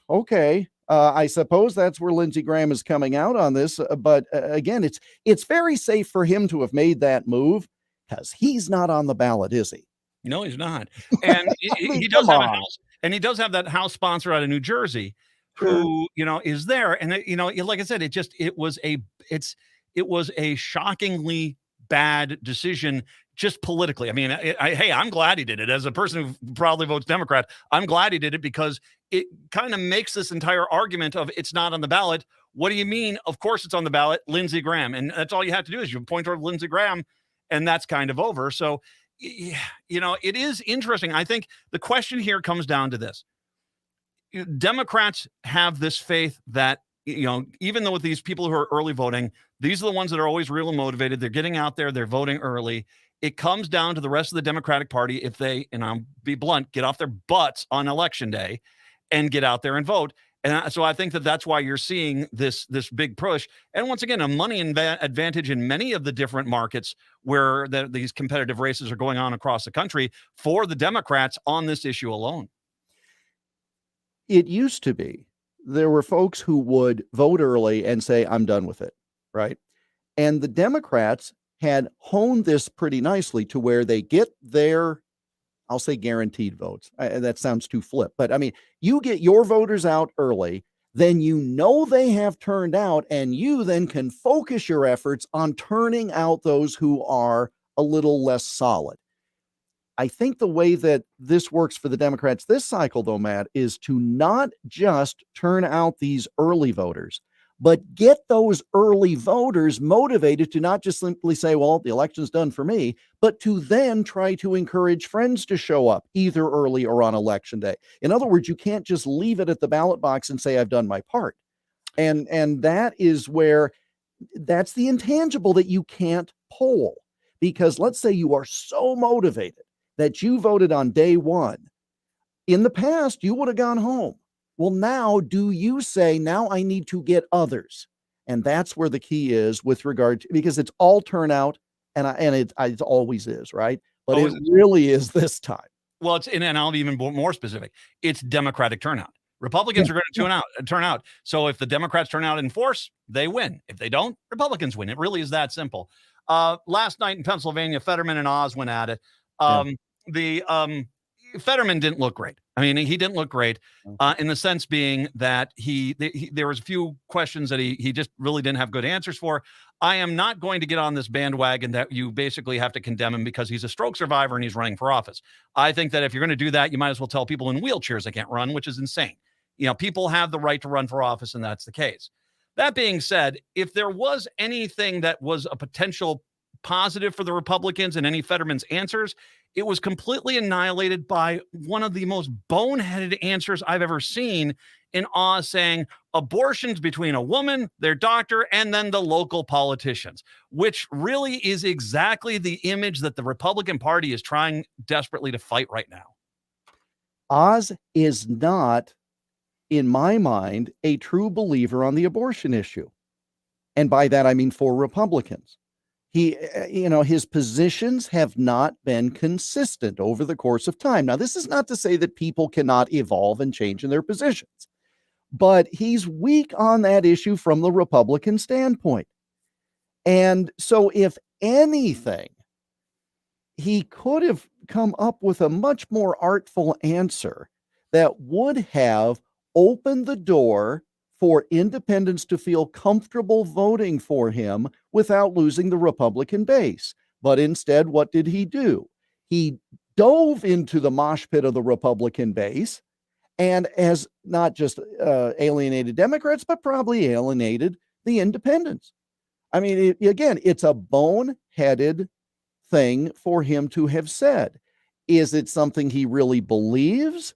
Okay. I suppose that's where Lindsey Graham is coming out on this. But again, it's very safe for him to have made that move because he's not on the ballot, is he? No, he's not. And he does have a house, and he does have that House sponsor out of New Jersey who, is there. And, like I said, it was a shockingly bad decision just politically. I mean, hey, I'm glad he did it. As a person who probably votes Democrat, I'm glad he did it because it kind of makes this entire argument of it's not on the ballot. What do you mean? Of course it's on the ballot, Lindsey Graham. And that's all you have to do is you point toward Lindsey Graham and that's kind of over. So, it is interesting. I think the question here comes down to this. Democrats have this faith that, even though with these people who are early voting, these are the ones that are always real motivated. They're getting out there. They're voting early. It comes down to the rest of the Democratic Party. If they, and I'll be blunt, get off their butts on election day and get out there and vote. And so I think that's why you're seeing this big push. And once again, a money advantage in many of the different markets where these competitive races are going on across the country for the Democrats on this issue alone. It used to be there were folks who would vote early and say, I'm done with it. Right. And the Democrats had honed this pretty nicely to where they get their, I'll say guaranteed votes. That sounds too flip, but I mean, you get your voters out early, then they have turned out, and you then can focus your efforts on turning out those who are a little less solid. I think the way that this works for the Democrats this cycle, though, Matt, is to not just turn out these early voters, but get those early voters motivated to not just simply say, well, the election's done for me, but to then try to encourage friends to show up either early or on election day. In other words, you can't just leave it at the ballot box and say, I've done my part. And that is where that's the intangible that you can't poll, because let's say you are so motivated that you voted on day one. In the past, you would have gone home. Well, now do you say, now I need to get others? And that's where the key is with regard to, because it's all turnout and it always is, right? But it really is this time. Well, and I'll be even more specific. It's Democratic turnout. Republicans are going to turn out. So if the Democrats turn out in force, they win. If they don't, Republicans win. It really is that simple. Last night in Pennsylvania, Fetterman and Oz went at it. Fetterman didn't look great. I mean, he didn't look great in the sense being that there was a few questions that he just really didn't have good answers for. I am not going to get on this bandwagon that you basically have to condemn him because he's a stroke survivor and he's running for office. I think that if you're going to do that, you might as well tell people in wheelchairs they can't run, which is insane. You know, people have the right to run for office, and that's the case. That being said, if there was anything that was a potential positive for the Republicans and any Fetterman's answers, it was completely annihilated by one of the most boneheaded answers I've ever seen in Oz saying abortions between a woman, their doctor, and then the local politicians, which really is exactly the image that the Republican Party is trying desperately to fight right now. Oz is not, in my mind, a true believer on the abortion issue. And by that, I mean for Republicans. His positions have not been consistent over the course of time. Now, this is not to say that people cannot evolve and change in their positions, but he's weak on that issue from the Republican standpoint. And so, if anything, he could have come up with a much more artful answer that would have opened the door for independents to feel comfortable voting for him without losing the Republican base. But instead, what did he do? He dove into the mosh pit of the Republican base and has not just alienated Democrats, but probably alienated the independents. I mean, again, it's a boneheaded thing for him to have said. Is it something he really believes?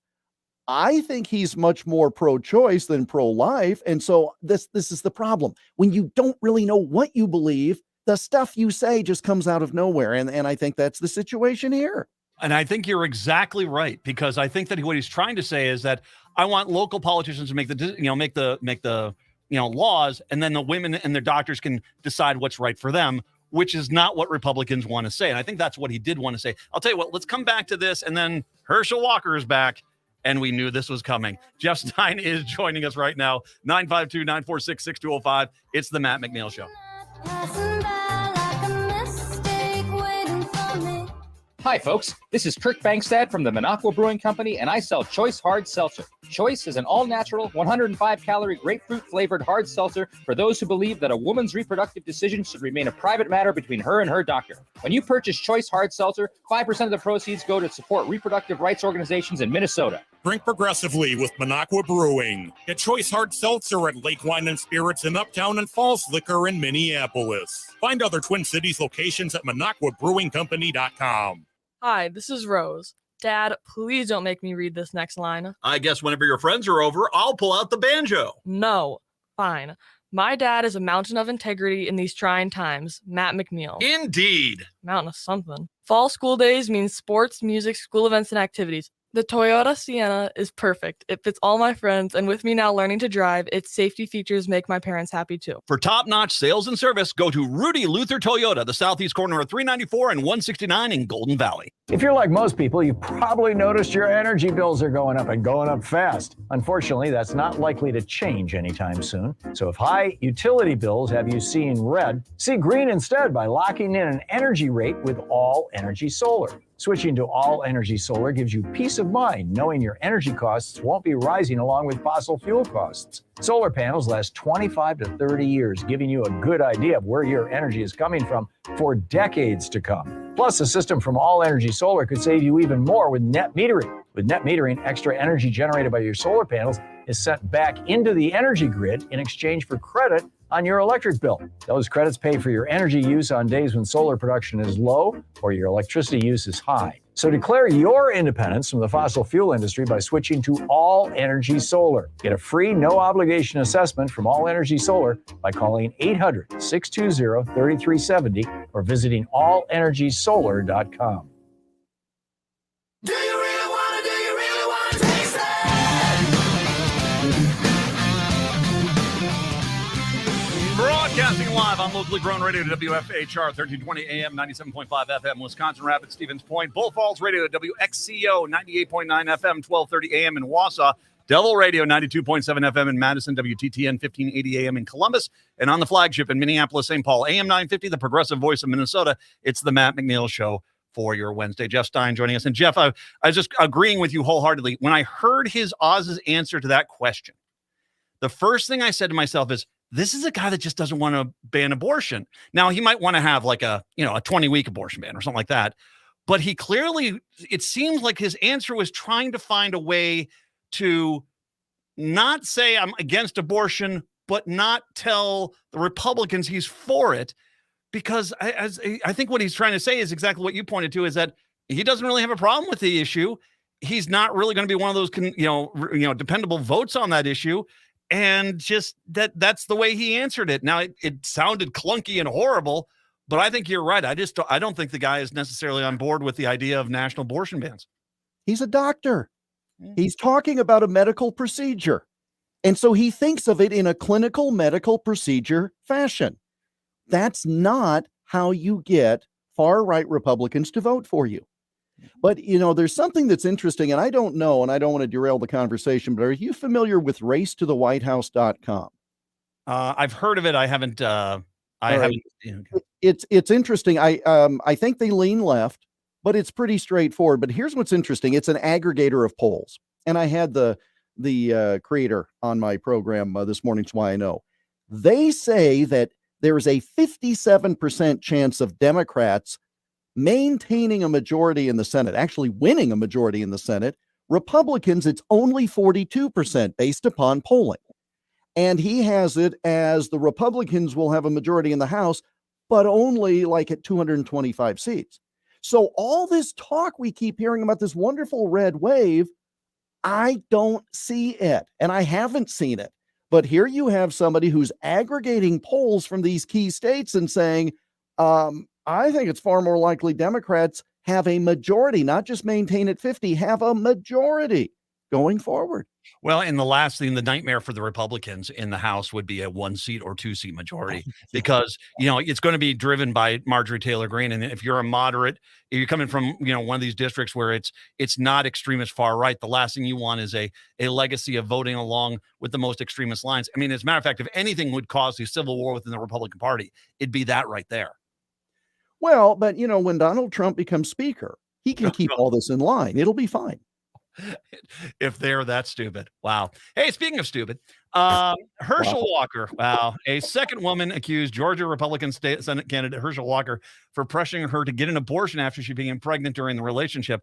I think he's much more pro-choice than pro-life. And so this is the problem. When you don't really know what you believe, the stuff you say just comes out of nowhere. And I think that's the situation here. And I think you're exactly right, because I think that what he's trying to say is that I want local politicians to make the laws, and then the women and their doctors can decide what's right for them, which is not what Republicans want to say. And I think that's what he did want to say. I'll tell you what, let's come back to this. And then Herschel Walker is back. And we knew this was coming. Jeff Stein is joining us right now. 952-946-6205. It's the Matt McNeil Show. Hi, folks. This is Kirk Bankstad from the Minocqua Brewing Company, and I sell Choice Hard Seltzer. Choice is an all-natural, 105-calorie grapefruit-flavored hard seltzer for those who believe that a woman's reproductive decision should remain a private matter between her and her doctor. When you purchase Choice Hard Seltzer, 5% of the proceeds go to support reproductive rights organizations in Minnesota. Drink progressively with Minocqua Brewing. Get Choice Hard Seltzer at Lake Wine and Spirits in Uptown and Falls Liquor in Minneapolis. Find other Twin Cities locations at MinocquaBrewingCompany.com. Hi, this is Rose. Dad, please don't make me read this next line. I guess whenever your friends are over, I'll pull out the banjo. No, fine. My dad is a mountain of integrity in these trying times. Matt McNeil. Indeed. Mountain of something. Fall school days means sports, music, school events, and activities. The Toyota Sienna is perfect. It fits all my friends, and with me now learning to drive, its safety features make my parents happy too. For top-notch sales and service, go to Rudy Luther Toyota, the southeast corner of 394 and 169 in Golden Valley. If you're like most people, you probably noticed your energy bills are going up and going up fast. Unfortunately, that's not likely to change anytime soon. So if high utility bills have you seeing red, see green instead by locking in an energy rate with All Energy Solar. Switching to All Energy Solar gives you peace of mind knowing your energy costs won't be rising along with fossil fuel costs. Solar panels last 25 to 30 years, giving you a good idea of where your energy is coming from for decades to come. Plus, a system from All Energy Solar could save you even more with net metering. With net metering, extra energy generated by your solar panels is sent back into the energy grid in exchange for credit on your electric bill. Those credits pay for your energy use on days when solar production is low or your electricity use is high. So declare your independence from the fossil fuel industry by switching to All Energy Solar. Get a free, no-obligation assessment from All Energy Solar by calling 800-620-3370 or visiting allenergysolar.com. Do you really want to taste it? Broadcasting live on locally grown radio to WFHR 1320 AM, 97.5 FM, Wisconsin Rapids, Stevens Point, Bull Falls Radio to WXCO 98.9 FM, 1230 AM in Wausau, Devil Radio 92.7 FM in Madison, WTTN 1580 AM in Columbus, and on the flagship in Minneapolis, St. Paul, AM 950, the progressive voice of Minnesota. It's the Matt McNeil Show for your Wednesday. Jeff Stein joining us. And Jeff, I was just agreeing with you wholeheartedly. When I heard Oz's answer to that question, the first thing I said to myself is, this is a guy that just doesn't want to ban abortion. Now, he might want to have like a 20-week abortion ban or something like that. But he clearly, it seems like his answer was trying to find a way to not say I'm against abortion, but not tell the Republicans he's for it. Because I think what he's trying to say is exactly what you pointed to, is that he doesn't really have a problem with the issue. He's not really going to be one of those, dependable votes on that issue. And just that's the way he answered it. Now, it sounded clunky and horrible, but I think you're right. I don't think the guy is necessarily on board with the idea of national abortion bans. He's a doctor. He's talking about a medical procedure. And so he thinks of it in a clinical medical procedure fashion. That's not how you get far-right Republicans to vote for you. But, there's something that's interesting, and I don't know, and I don't want to derail the conversation, but are you familiar with racetothewhitehouse.com? I've heard of it. I haven't. It's interesting. I think they lean left, but it's pretty straightforward. But here's what's interesting. It's an aggregator of polls. And I had the creator on my program this morning, so I know. They say that there is a 57% chance of Democrats maintaining a majority in the Senate, actually winning a majority in the Senate. Republicans, it's only 42% based upon polling. And he has it as the Republicans will have a majority in the House, but only like at 225 seats. So all this talk we keep hearing about this wonderful red wave, I don't see it, and I haven't seen it. But here you have somebody who's aggregating polls from these key states and saying, I think it's far more likely Democrats have a majority, not just maintain at 50, have a majority going forward. Well, and the last thing, the nightmare for the Republicans in the House would be a 1-seat or 2-seat majority, because, it's going to be driven by Marjorie Taylor Greene. And if you're a moderate, if you're coming from, one of these districts where it's not extremist far right, the last thing you want is a legacy of voting along with the most extremist lines. I mean, as a matter of fact, if anything would cause a civil war within the Republican Party, it'd be that right there. Well, but, when Donald Trump becomes speaker, he can keep all this in line. It'll be fine. If they're that stupid. Wow. Hey, speaking of stupid, Herschel Walker. Wow. A second woman accused Georgia Republican State Senate candidate Herschel Walker for pressuring her to get an abortion after she became pregnant during the relationship.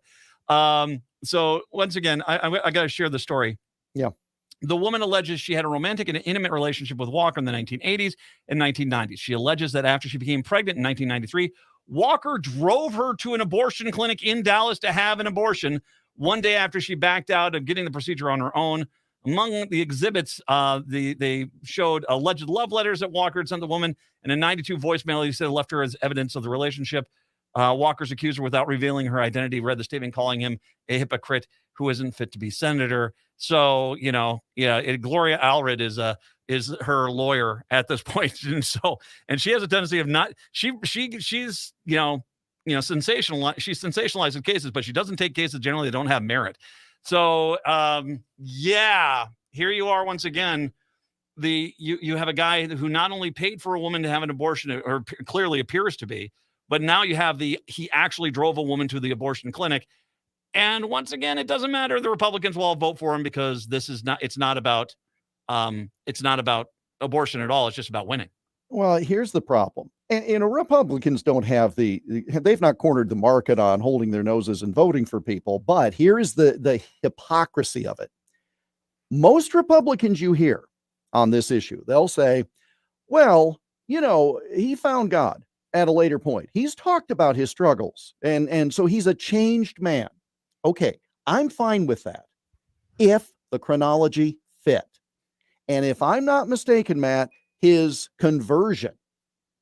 So once again, I got to share the story. Yeah. The woman alleges she had a romantic and intimate relationship with Walker in the 1980s and 1990s. She alleges that after she became pregnant in 1993, Walker drove her to an abortion clinic in Dallas to have an abortion one day after she backed out of getting the procedure on her own. Among the exhibits, they showed alleged love letters that Walker had sent the woman, and a 92 voicemail he said left her as evidence of the relationship. Walker's accuser, without revealing her identity, read the statement calling him a hypocrite who isn't fit to be senator. So, Gloria Allred is her lawyer at this point. And she has a tendency of not, she's sensational. She's sensationalizing cases, but she doesn't take cases generally that don't have merit. So, here you are once again. You have a guy who not only paid for a woman to have an abortion, or clearly appears to be, but now you have he actually drove a woman to the abortion clinic. And once again, it doesn't matter. The Republicans will all vote for him because it's not about abortion at all. It's just about winning. Well, here's the problem. And Republicans don't have they've not cornered the market on holding their noses and voting for people. But here is the hypocrisy of it. Most Republicans you hear on this issue, they'll say, well, he found God at a later point. He's talked about his struggles. And so he's a changed man. Okay, I'm fine with that if the chronology fit. And if I'm not mistaken, Matt, his conversion,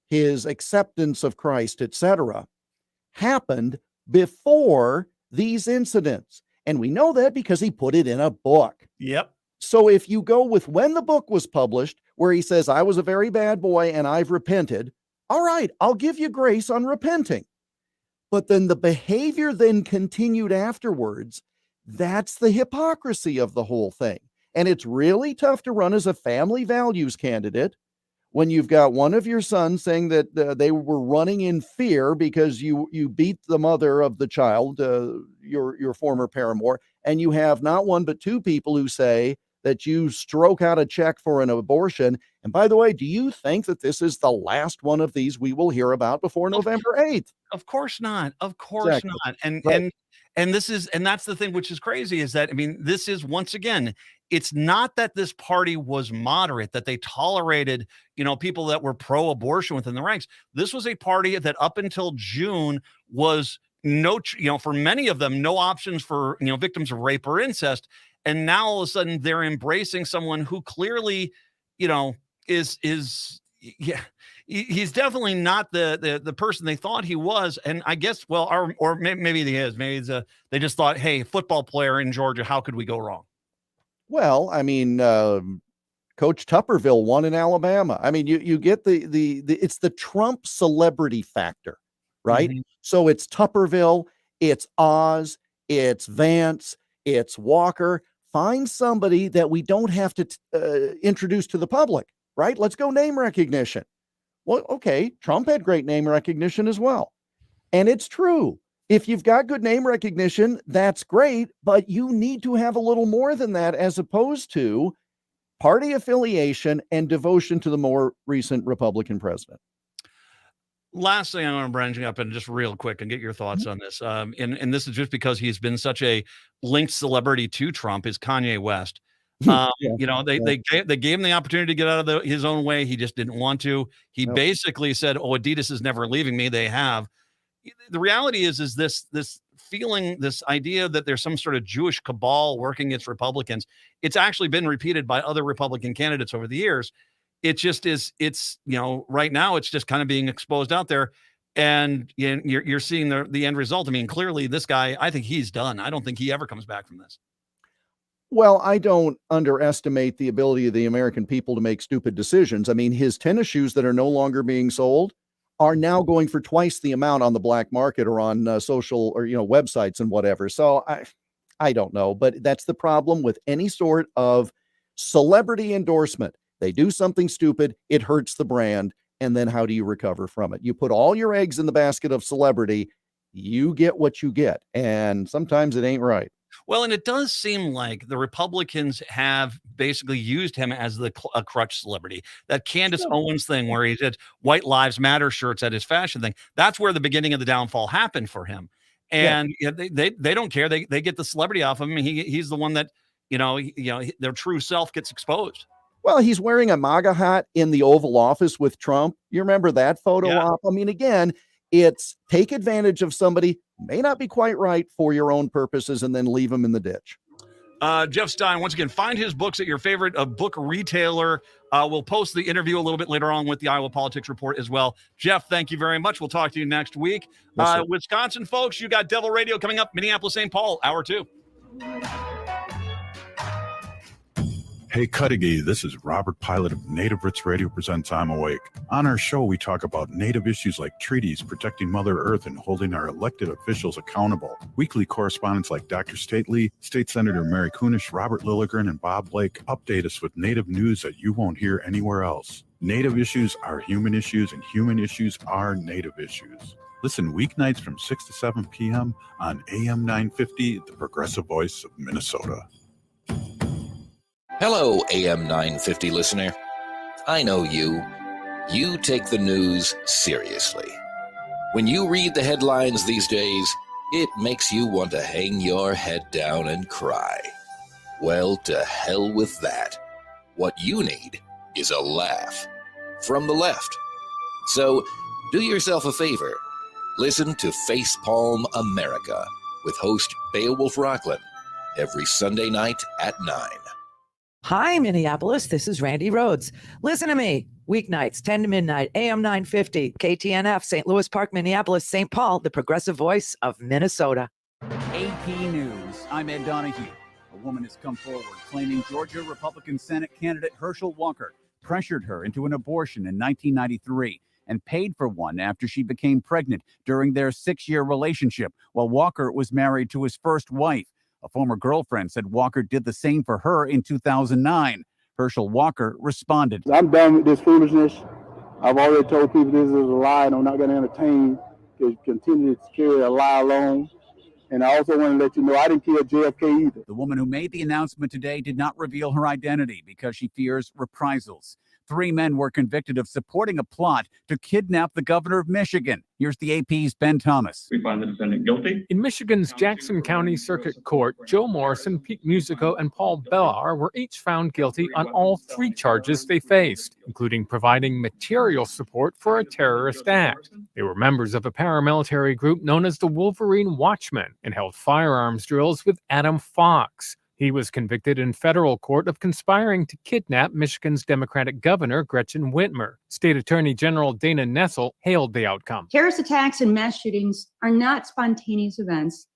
his acceptance of Christ, etc., happened before these incidents. And we know that because he put it in a book. Yep. So if you go with when the book was published, where he says, I was a very bad boy and I've repented, all right, I'll give you grace on repenting. But then the behavior then continued afterwards. That's the hypocrisy of the whole thing. And it's really tough to run as a family values candidate when you've got one of your sons saying that they were running in fear because you beat the mother of the child, your former paramour, and you have not one but two people who say that you stroke out a check for an abortion. And by the way, do you think that this is the last one of these we will hear about before November 8th? Of course not. Of course Exactly. not. And Right. and this is, and that's the thing which is crazy, is that, I mean, this is, once again, it's not that this party was moderate, that they tolerated, people that were pro-abortion within the ranks. This was a party that up until June was for many of them, no options for, victims of rape or incest. And now all of a sudden they're embracing someone who clearly, is he's definitely not the person they thought he was. And I guess, or maybe he is. Maybe they just thought, hey, football player in Georgia, how could we go wrong? Well, I mean, Coach Tupperville won in Alabama. I mean, you get it's the Trump celebrity factor, right? Mhm. So it's Tupperville, it's Oz, it's Vance, it's Walker. Find somebody that we don't have to introduce to the public, right? Let's go name recognition. Well, okay, Trump had great name recognition as well. And it's true. If you've got good name recognition, that's great, but you need to have a little more than that, as opposed to party affiliation and devotion to the more recent Republican president. Last thing I'm going to branch up and just real quick and get your thoughts on this. And this is just because he's been such a linked celebrity to Trump, is Kanye West. They gave him the opportunity to get out of his own way. He just didn't want to. He basically said, "Oh, Adidas is never leaving me." They have. The reality is this feeling, this idea that there's some sort of Jewish cabal working against Republicans. It's actually been repeated by other Republican candidates over the years. It just is. It's, right now it's just kind of being exposed out there, and you're seeing the end result. I mean, clearly this guy, I think he's done. I don't think he ever comes back from this. Well, I don't underestimate the ability of the American people to make stupid decisions. I mean, his tennis shoes that are no longer being sold are now going for twice the amount on the black market or on social or, websites and whatever. So I don't know, but that's the problem with any sort of celebrity endorsement. They do something stupid, it hurts the brand. And then how do you recover from it? You put all your eggs in the basket of celebrity, you get what you get. And sometimes it ain't right. Well, and it does seem like the Republicans have basically used him as a crutch celebrity. That Candace Owens thing where he did White Lives Matter shirts at his fashion thing. That's where the beginning of the downfall happened for him. And they don't care. They get the celebrity off of him. He's the one that, their true self gets exposed. Well, he's wearing a MAGA hat in the Oval Office with Trump. You remember that photo op? I mean, again, it's take advantage of somebody, may not be quite right for your own purposes, and then leave them in the ditch. Jeff Stein, once again, find his books at your favorite book retailer. We'll post the interview a little bit later on with the Iowa Politics Report as well. Jeff, thank you very much. We'll talk to you next week. Wisconsin folks, you got Devil Radio coming up, Minneapolis, St. Paul, hour 2. Hey, Cudahy, this is Robert Pilot of Native Roots Radio presents I'm Awake. On our show, we talk about Native issues like treaties, protecting Mother Earth, and holding our elected officials accountable. Weekly correspondents like Dr. Stately, State Senator Mary Kunesh, Robert Lilligren, and Bob Blake update us with Native news that you won't hear anywhere else. Native issues are human issues, and human issues are Native issues. Listen weeknights from 6 to 7 p.m. on AM 950, the progressive voice of Minnesota. Hello, AM 950 listener. I know you. You take the news seriously. When you read the headlines these days, it makes you want to hang your head down and cry. Well, to hell with that. What you need is a laugh from the left. So, do yourself a favor. Listen to Facepalm America with host Beowulf Rockland every Sunday night at 9. Hi, Minneapolis. This is Randy Rhodes. Listen to me. Weeknights, 10 to midnight, AM 950, KTNF, St. Louis Park, Minneapolis, St. Paul, the progressive voice of Minnesota. AP News. I'm Ed Donahue. A woman has come forward claiming Georgia Republican Senate candidate Herschel Walker pressured her into an abortion in 1993 and paid for one after she became pregnant during their 6-year relationship while Walker was married to his first wife. A former girlfriend said Walker did the same for her in 2009. Herschel Walker responded. I'm done with this foolishness. I've already told people this is a lie, and I'm not going to entertain to continue to carry a lie alone. And I also want to let you know I didn't kill JFK either. The woman who made the announcement today did not reveal her identity because she fears reprisals. 3 men were convicted of supporting a plot to kidnap the governor of Michigan. Here's the AP's Ben Thomas. We find the defendant guilty. In Michigan's Jackson County Circuit Court, Joe Morrison, Pete Musico, and Paul Bellar were each found guilty on all 3 charges they faced, including providing material support for a terrorist act. They were members of a paramilitary group known as the Wolverine Watchmen and held firearms drills with Adam Fox. He was convicted in federal court of conspiring to kidnap Michigan's Democratic governor, Gretchen Whitmer. State Attorney General Dana Nessel hailed the outcome. Terrorist attacks and mass shootings are not spontaneous events.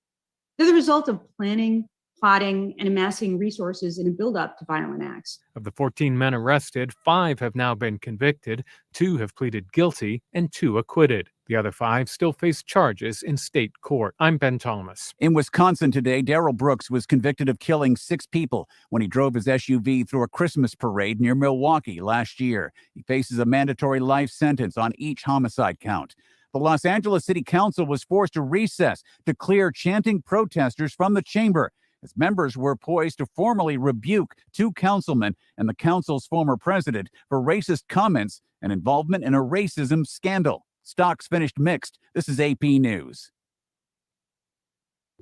They're the result of planning, plotting, and amassing resources in a buildup to violent acts. Of the 14 men arrested, 5 have now been convicted, 2 have pleaded guilty, and 2 acquitted. The other 5 still face charges in state court. I'm Ben Thomas. In Wisconsin today, Darrell Brooks was convicted of killing 6 people when he drove his SUV through a Christmas parade near Milwaukee last year. He faces a mandatory life sentence on each homicide count. The Los Angeles City Council was forced to recess to clear chanting protesters from the chamber, as members were poised to formally rebuke 2 councilmen and the council's former president for racist comments and involvement in a racism scandal. Stocks finished mixed. This is AP News.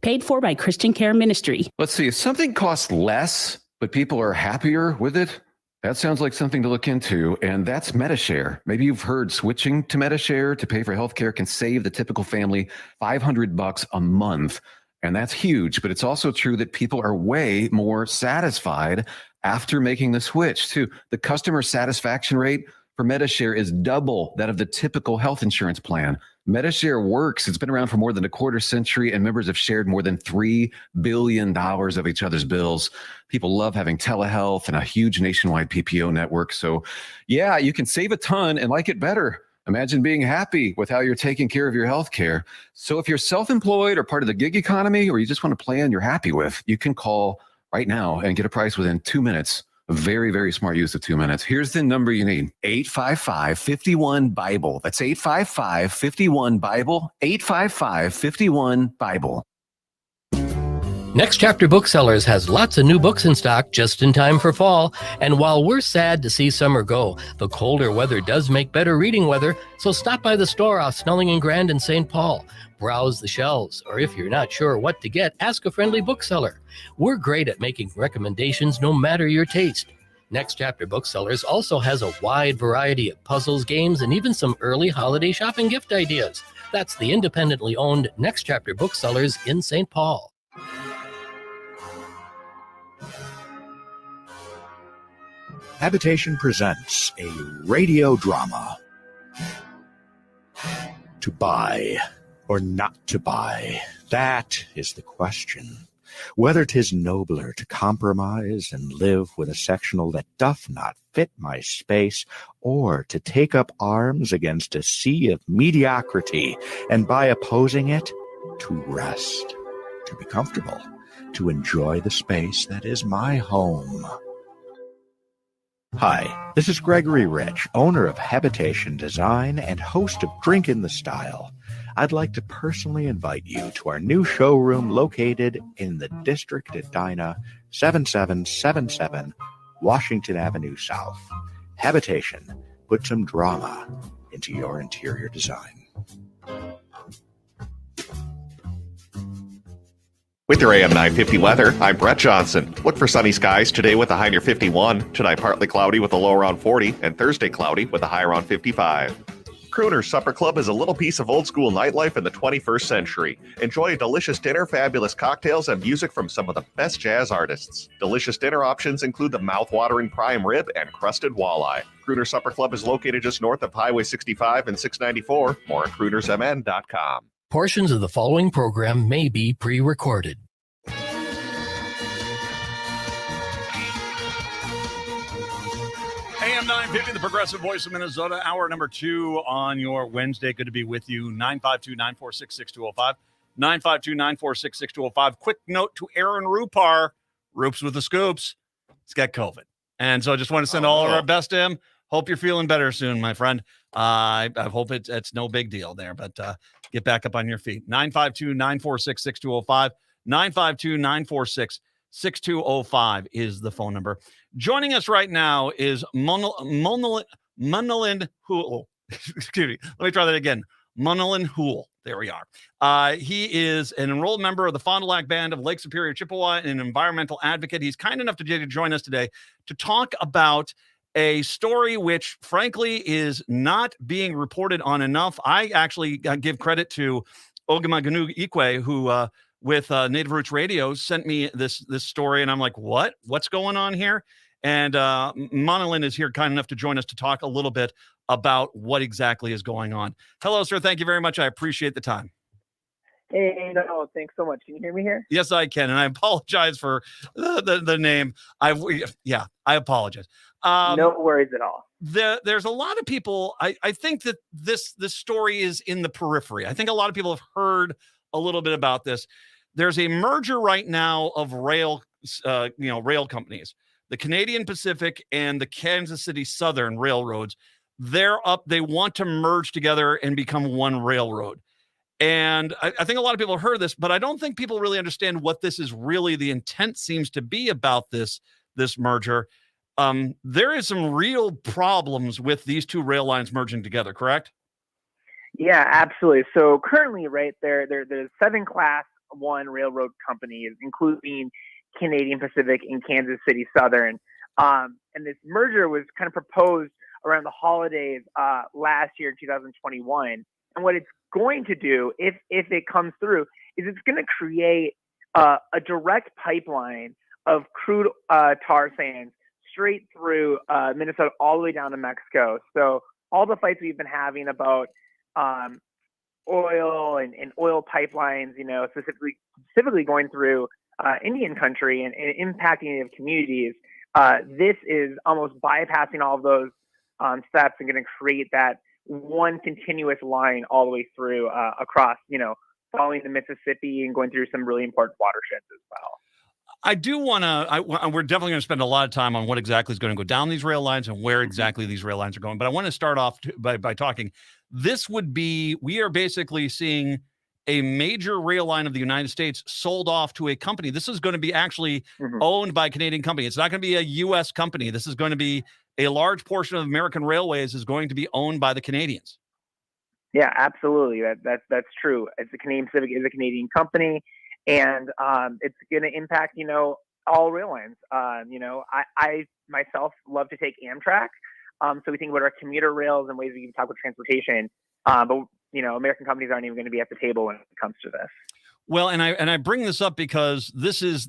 Paid for by Christian Care Ministry. Let's see, if something costs less, but people are happier with it, that sounds like something to look into, and that's MediShare. Maybe you've heard switching to MediShare to pay for healthcare can save the typical family $500 a month. And that's huge, but it's also true that people are way more satisfied after making the switch too. The customer satisfaction rate for MediShare is double that of the typical health insurance plan. MediShare works. It's been around for more than a quarter century, and members have shared more than $3 billion of each other's bills. People love having telehealth and a huge nationwide PPO network. So yeah, you can save a ton and like it better. Imagine being happy with how you're taking care of your health care. So if you're self-employed or part of the gig economy, or you just want a plan you're happy with, you can call right now and get a price within 2 minutes. A very, very smart use of 2 minutes. Here's the number you need. 855-51-BIBLE. That's 855-51-BIBLE. 855-51-BIBLE. Next Chapter Booksellers has lots of new books in stock just in time for fall. And while we're sad to see summer go, the colder weather does make better reading weather. So stop by the store off Snelling and Grand in St. Paul. Browse the shelves, or if you're not sure what to get, ask a friendly bookseller. We're great at making recommendations no matter your taste. Next Chapter Booksellers also has a wide variety of puzzles, games, and even some early holiday shopping gift ideas. That's the independently owned Next Chapter Booksellers in St. Paul. Habitation presents a radio drama. To buy or not to buy, that is the question. Whether 'tis nobler to compromise and live with a sectional that doth not fit my space, or to take up arms against a sea of mediocrity, and by opposing it, to rest, to be comfortable, to enjoy the space that is my home. Hi, this is Gregory Rich, owner of Habitation Design and host of Drink in the Style. I'd like to personally invite you to our new showroom located in the District at Edina, 7777 Washington Avenue South. Habitation, put some drama into your interior design. With your AM 950 weather, I'm Brett Johnson. Look for sunny skies today with a high near 51, tonight partly cloudy with a low around 40, and Thursday cloudy with a high around 55. Crooner's Supper Club is a little piece of old school nightlife in the 21st century. Enjoy a delicious dinner, fabulous cocktails, and music from some of the best jazz artists. Delicious dinner options include the mouth-watering prime rib and crusted walleye. Crooner's Supper Club is located just north of Highway 65 and 694. More at croonersmn.com. Portions of the following program may be pre-recorded. AM 950, the Progressive Voice of Minnesota, hour number 2 on your Wednesday. Good to be with you. 952-946-6205. 952-946-6205. Quick note to Aaron Rupar, Roops with the Scoops. He's got COVID. And so I just want to send all of our best to him. Hope you're feeling better soon, my friend. I hope it's no big deal there, but get back up on your feet. 952-946-6205. 952-946-6205 is the phone number. Joining us right now is Munalin Hool. Excuse me. Let me try that again. Munalin Hool. There we are. He is an enrolled member of the Fond du Lac Band of Lake Superior, Chippewa, and an environmental advocate. He's kind enough to join us today to talk about a story which, frankly, is not being reported on enough. I actually give credit to Ogumaganu Ikwe, who with Native Roots Radio sent me this story, and I'm like, what's going on here? And Monolin is here, kind enough to join us to talk a little bit about what exactly is going on. Hello, sir. Thank you very much. I appreciate the time. Hey, no, thanks so much. Can you hear me here? Yes, I can, and I apologize for the name. I apologize. No worries at all. There's a lot of people. I think that this story is in the periphery. I think a lot of people have heard a little bit about this. There's a merger right now of rail companies, the Canadian Pacific and the Kansas City Southern railroads. They want to merge together and become one railroad. And I think a lot of people have heard this, but I don't think people really understand what this is really. The intent seems to be about this merger. There is some real problems with these two rail lines merging together, correct? Yeah, absolutely. So currently, right, there's 7 Class 1 railroad companies, including Canadian Pacific and Kansas City Southern. And this merger was kind of proposed around the holidays last year, 2021. And what it's going to do, if it comes through, is it's going to create a direct pipeline of crude tar sands straight through Minnesota all the way down to Mexico. So all the fights we've been having about oil and oil pipelines, specifically going through Indian country and impacting Native communities, this is almost bypassing all of those steps and going to create that one continuous line all the way through across, following the Mississippi and going through some really important watersheds as well. I do want to, we're definitely going to spend a lot of time on what exactly is going to go down these rail lines and where exactly these rail lines are going. But I want to start off by talking. We are basically seeing a major rail line of the United States sold off to a company. This is going to be actually owned by a Canadian company. It's not going to be a U.S. company. This is going to be a large portion of American railways is going to be owned by the Canadians. Yeah, absolutely. That's true. It's the Canadian Pacific is a Canadian company, and it's going to impact, all rail lines. I myself love to take Amtrak. So we think about our commuter rails and ways we can talk about transportation. But American companies aren't even going to be at the table when it comes to this. Well, and I bring this up because it's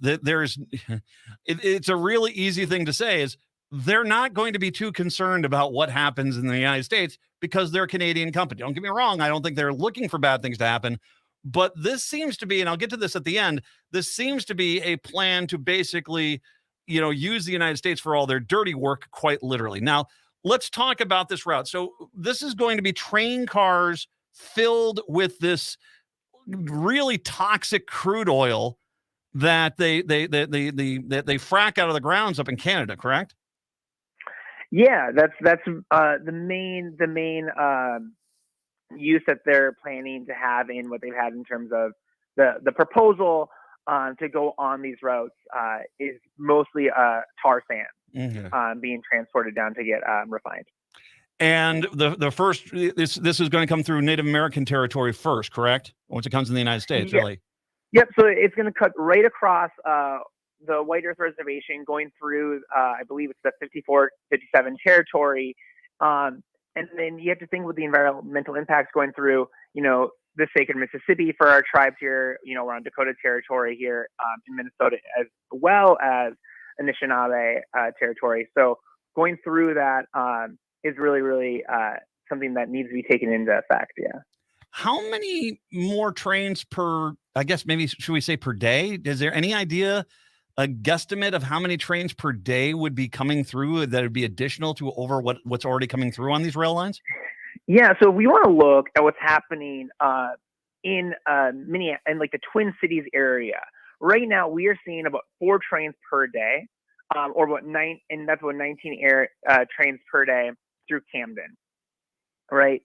a really easy thing to say is they're not going to be too concerned about what happens in the United States because they're a Canadian company. Don't get me wrong. I don't think they're looking for bad things to happen, but this seems to be, and I'll get to this at the end, this seems to be a plan to basically, use the United States for all their dirty work, quite literally. Now, let's talk about this route. So this is going to be train cars filled with this really toxic crude oil that they frack out of the grounds up in Canada, correct? Yeah, that's the main use that they're planning to have in what they've had in terms of the proposal to go on these routes is mostly tar sand being transported down to get refined. And the first this is going to come through Native American territory first, correct? Once it comes in the United States, really. Yep. So it's going to cut right across the White Earth Reservation, going through, I believe it's the 54, 57 territory. And then you have to think with the environmental impacts going through, the sacred Mississippi for our tribes here, we're on Dakota territory here in Minnesota, as well as Anishinaabe territory. So going through that is really, really something that needs to be taken into effect. Yeah. How many more trains per, I guess maybe should we say per day? Is there any idea, a guesstimate of how many trains per day would be coming through that would be additional to over what's already coming through on these rail lines? Yeah, so if we want to look at what's happening in Minneapolis and like the Twin Cities area, right now we are seeing about 4 trains per day, or about 9, and that's about 19 trains per day through Camden, right?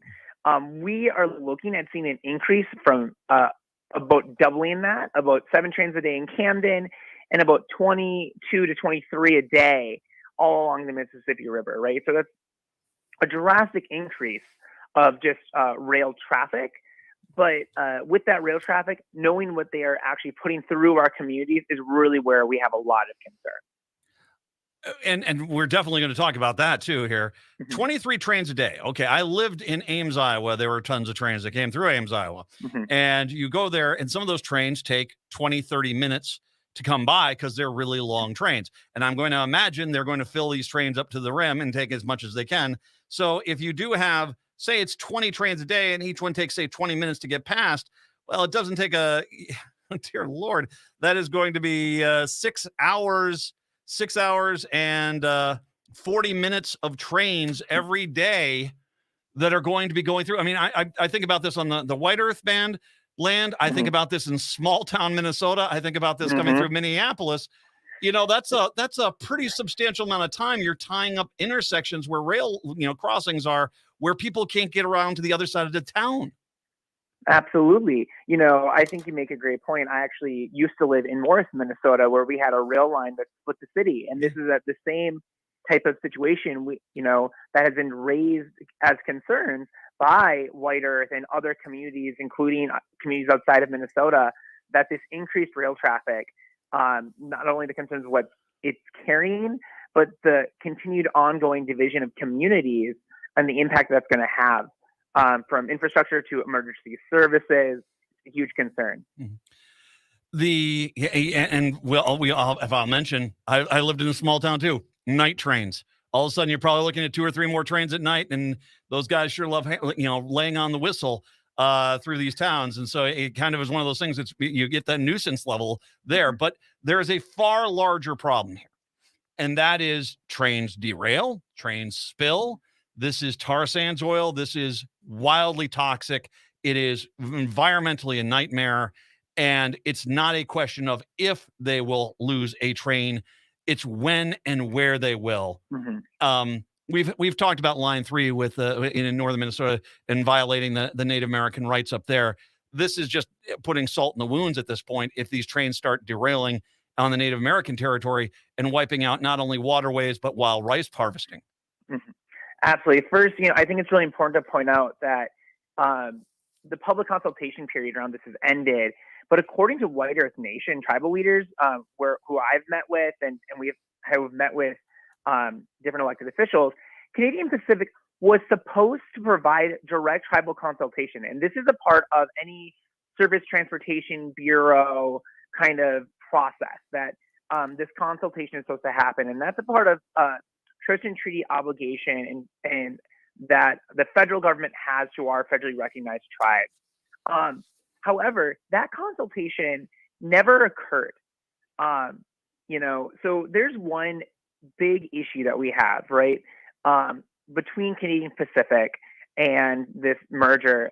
We are looking at seeing an increase from about doubling that, about 7 trains a day in Camden, and about 22 to 23 a day all along the Mississippi River, right? So that's a drastic increase of just rail traffic. But with that rail traffic, knowing what they are actually putting through our communities is really where we have a lot of concern. And we're definitely going to talk about that too here. Mm-hmm. 23 trains a day. Okay, I lived in Ames, Iowa. There were tons of trains that came through Ames, Iowa. Mm-hmm. And you go there, and some of those trains take 20, 30 minutes to come by because they're really long trains. And I'm going to imagine they're going to fill these trains up to the rim and take as much as they can. So if you do have, say it's 20 trains a day and each one takes, say, 20 minutes to get past, well, it doesn't take dear Lord, that is going to be 6 hours and 40 minutes of trains every day that are going to be going through. I mean, I think about this on the White Earth Band land. I think about this in small town Minnesota. I think about this coming through Minneapolis. You know, that's a pretty substantial amount of time. You're tying up intersections where rail, crossings are, where people can't get around to the other side of the town. Absolutely. I think you make a great point. I actually used to live in Morris, Minnesota, where we had a rail line that split the city. And this is at the same type of situation, that has been raised as concerns by White Earth and other communities, including communities outside of Minnesota, that this increased rail traffic, not only the concerns of what it's carrying, but the continued ongoing division of communities and the impact that's going to have. From infrastructure to emergency services, a huge concern. If I'll mention, I lived in a small town too. Night trains. All of a sudden, you're probably looking at 2 or 3 more trains at night, and those guys sure love, laying on the whistle through these towns. And so it kind of is one of those things that's you get that nuisance level there. But there is a far larger problem here, and that is trains derail, trains spill. This is tar sands oil. This is wildly toxic. It is environmentally a nightmare. And it's not a question of if they will lose a train. It's when and where they will. We've talked about Line 3 with in northern Minnesota and violating the Native American rights up there. This is just putting salt in the wounds at this point if these trains start derailing on the Native American territory and wiping out not only waterways, but wild rice harvesting. Absolutely. First, I think it's really important to point out that the public consultation period around this has ended. But according to White Earth Nation tribal leaders, who I've met with, and we have met with different elected officials, Canadian Pacific was supposed to provide direct tribal consultation. And this is a part of any Surface Transportation Bureau kind of process that this consultation is supposed to happen. And that's a part of Tristan Treaty obligation and that the federal government has to our federally recognized tribes. However, that consultation never occurred. So there's one big issue that we have, right, between Canadian Pacific and this merger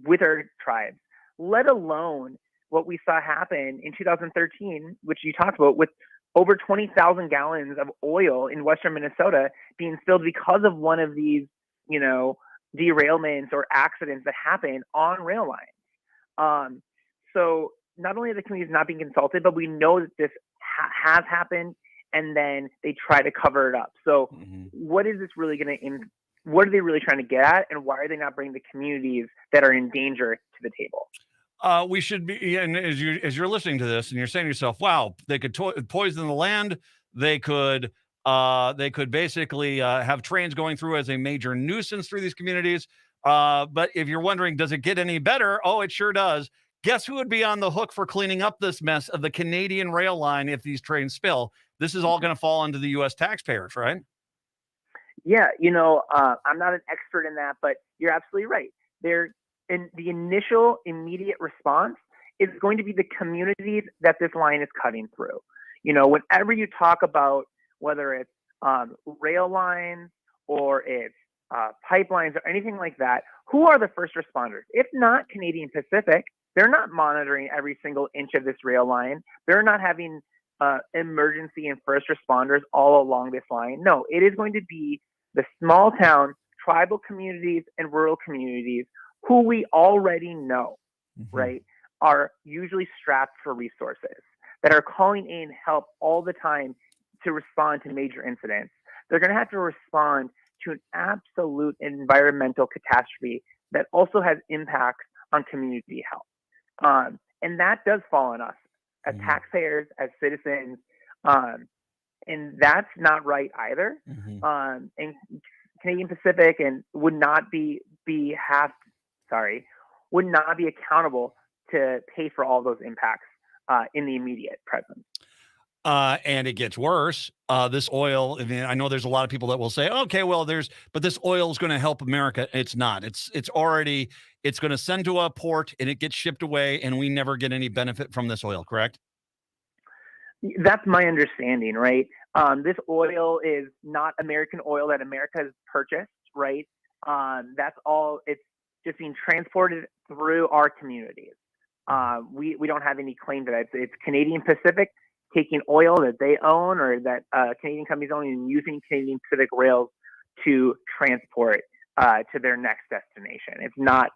with our tribes, let alone what we saw happen in 2013, which you talked about, with over 20,000 gallons of oil in western Minnesota being spilled because of one of these, derailments or accidents that happen on rail lines. So not only are the communities not being consulted, but we know that this has happened, and then they try to cover it up. So what is this really going to, what are they really trying to get at, and why are they not bringing the communities that are in danger to the table? We should be, and as you're listening to this and you're saying to yourself, wow, they could poison the land. They could basically have trains going through as a major nuisance through these communities. But if you're wondering, does it get any better? Oh, it sure does. Guess who would be on the hook for cleaning up this mess of the Canadian rail line if these trains spill? This is all going to fall into the U.S. taxpayers, right? Yeah, I'm not an expert in that, but you're absolutely right. The initial immediate response is going to be the communities that this line is cutting through. Whenever you talk about whether it's rail lines or it's pipelines or anything like that, who are the first responders? If not Canadian Pacific, They're not monitoring every single inch of this rail line. They're not having emergency and first responders all along this line. No, it is going to be the small town, tribal communities, and rural communities who we already know, right, are usually strapped for resources, that are calling in help all the time to respond to major incidents. They're going to have to respond to an absolute environmental catastrophe that also has impacts on community health. And that does fall on us as taxpayers, as citizens. And that's not right either. And Canadian Pacific and would not be accountable to pay for all those impacts in the immediate present. And it gets worse. This oil, I mean, I know there's a lot of people that will say, okay, well, but this oil is going to help America. It's not. It's going to send to a port and it gets shipped away and we never get any benefit from this oil, correct? That's my understanding, right? This oil is not American oil that America has purchased, right? That's all. It's just being transported through our communities. We don't have any claim to that. It's Canadian Pacific taking oil that they own or that Canadian companies own and using Canadian Pacific rails to transport to their next destination. It's not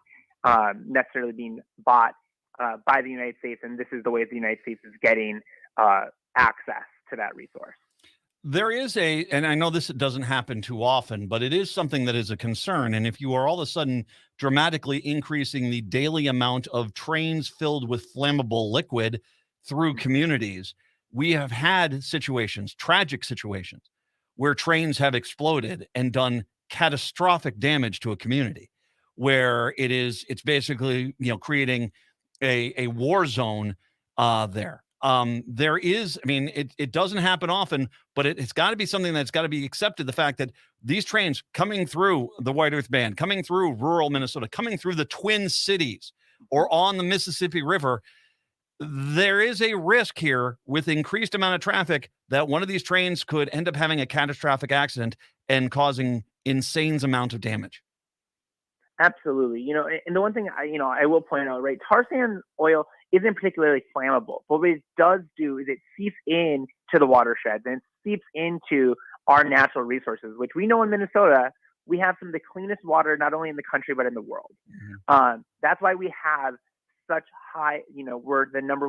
necessarily being bought by the United States, and this is the way the United States is getting access to that resource. There is and I know this doesn't happen too often, but it is something that is a concern. And if you are all of a sudden dramatically increasing the daily amount of trains filled with flammable liquid through communities, we have had situations, tragic situations, where trains have exploded and done catastrophic damage to a community, where it's basically, creating a war zone there. There is, I mean, it doesn't happen often, but it's got to be something that's got to be accepted. The fact that these trains coming through the White Earth Band, coming through rural Minnesota, coming through the Twin Cities or on the Mississippi River, there is a risk here with increased amount of traffic that one of these trains could end up having a catastrophic accident and causing insane amount of damage. Absolutely. And the one thing I will point out, right, tar sand oil isn't particularly flammable, but what it does do is it seeps into the watersheds and seeps into our natural resources, which we know in Minnesota, we have some of the cleanest water, not only in the country, but in the world. That's why we have such high, we're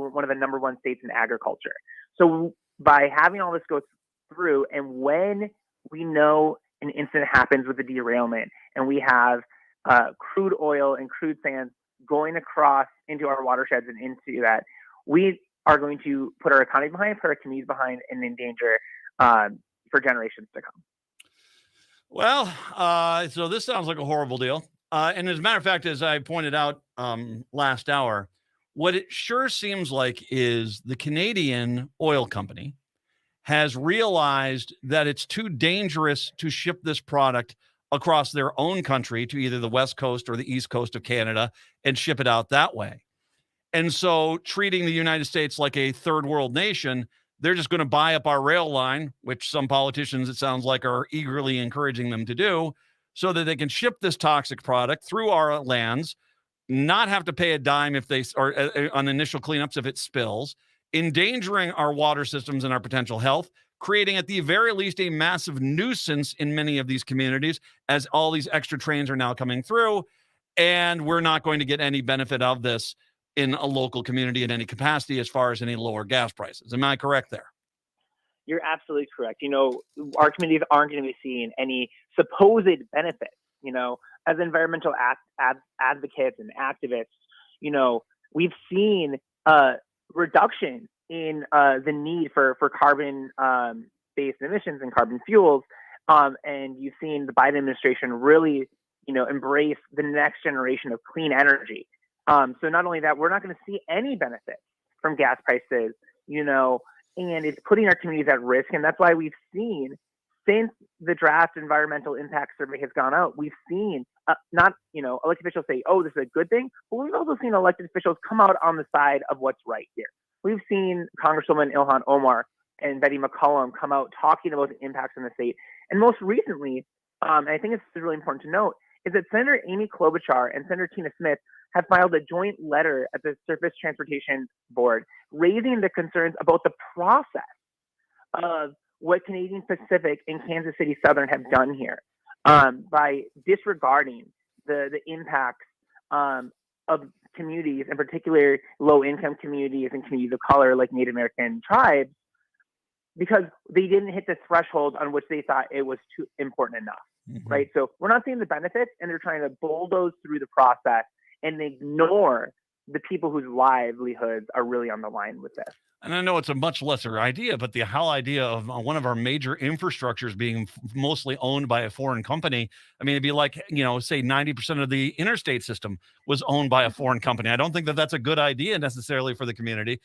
one of the number one states in agriculture. So by having all this go through, and when we know an incident happens with a derailment and we have crude oil and crude sands going across into our watersheds and into that, we are going to put our economy behind, put our communities behind, and in danger for generations to come. Well, so this sounds like a horrible deal. And as a matter of fact, as I pointed out last hour, what it sure seems like is the Canadian oil company has realized that it's too dangerous to ship this product across their own country to either the West Coast or the East Coast of Canada and ship it out that way. And so treating the United States like a third world nation, they're just going to buy up our rail line, which some politicians, it sounds like, are eagerly encouraging them to do, so that they can ship this toxic product through our lands, not have to pay a dime if they or on initial cleanups if it spills, endangering our water systems and our potential health, creating at the very least a massive nuisance in many of these communities as all these extra trains are now coming through, and we're not going to get any benefit of this in a local community in any capacity as far as any lower gas prices. Am I correct there? You're absolutely correct. Our communities aren't going to be seeing any supposed benefits, as environmental advocates and activists. We've seen reduction in the need for carbon-based emissions and carbon fuels. And you've seen the Biden administration really, embrace the next generation of clean energy. So not only that, we're not going to see any benefit from gas prices, and it's putting our communities at risk. And that's why we've seen, since the draft environmental impact survey has gone out, we've seen elected officials say, oh, this is a good thing. But we've also seen elected officials come out on the side of what's right here. We've seen Congresswoman Ilhan Omar and Betty McCollum come out talking about the impacts on the state. And most recently, and I think it's really important to note, is that Senator Amy Klobuchar and Senator Tina Smith have filed a joint letter at the Surface Transportation Board raising the concerns about the process of what Canadian Pacific and Kansas City Southern have done here by disregarding the impacts of communities, in particular low-income communities and communities of color like Native American tribes, because they didn't hit the threshold on which they thought it was too important enough, right? So we're not seeing the benefits, and they're trying to bulldoze through the process and ignore the people whose livelihoods are really on the line with this. And I know it's a much lesser idea, but the whole idea of one of our major infrastructures being mostly owned by a foreign company, I mean, it'd be like, say 90% of the interstate system was owned by a foreign company. I don't think that that's a good idea necessarily for the community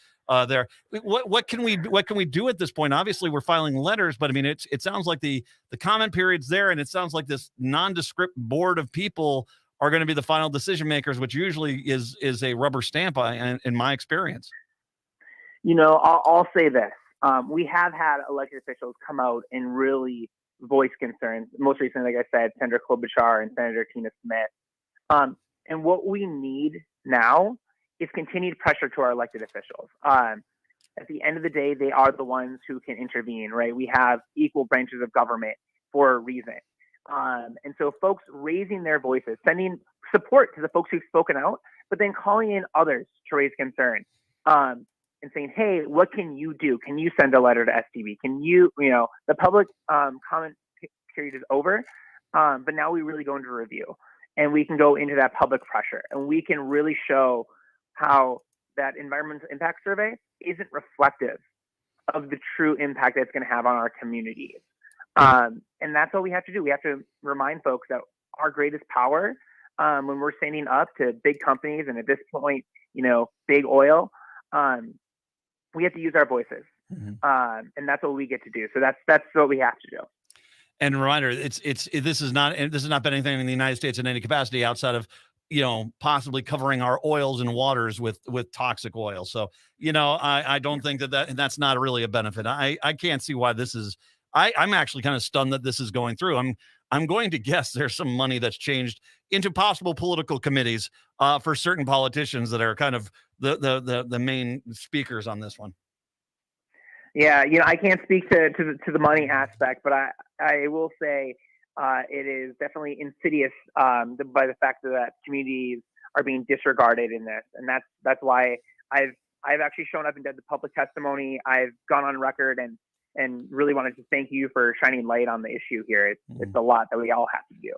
there. What can we do at this point? Obviously, we're filing letters, but I mean, it sounds like the comment period's there, and it sounds like this nondescript board of people are going to be the final decision makers, which usually is a rubber stamp in my experience. I'll say this. We have had elected officials come out and really voice concerns. Most recently, like I said, Senator Klobuchar and Senator Tina Smith. And what we need now is continued pressure to our elected officials. At the end of the day, they are the ones who can intervene, right? We have equal branches of government for a reason. And so folks raising their voices, sending support to the folks who've spoken out, but then calling in others to raise concern. And saying, hey, what can you do? Can you send a letter to STB? Can you, the public comment period is over, but now we really go into review, and we can go into that public pressure, and we can really show how that environmental impact survey isn't reflective of the true impact that it's going to have on our communities. And that's what we have to do. We have to remind folks that our greatest power when we're standing up to big companies, and at this point, big oil, we have to use our voices, and that's what we get to do. So that's what we have to do. And a reminder, this has not been anything in the United States in any capacity outside of possibly covering our oils and waters with toxic oil. So I don't think that's not really a benefit. I can't see why this is. I'm actually kind of stunned that this is going through. I'm going to guess there's some money that's changed into possible political committees for certain politicians that are kind of the main speakers on this one. Yeah, I can't speak to the money aspect, but I will say it is definitely insidious by the fact that communities are being disregarded in this, and that's why I've actually shown up and done the public testimony. I've gone on record and really wanted to thank you for shining light on the issue here. It's a lot that we all have to do.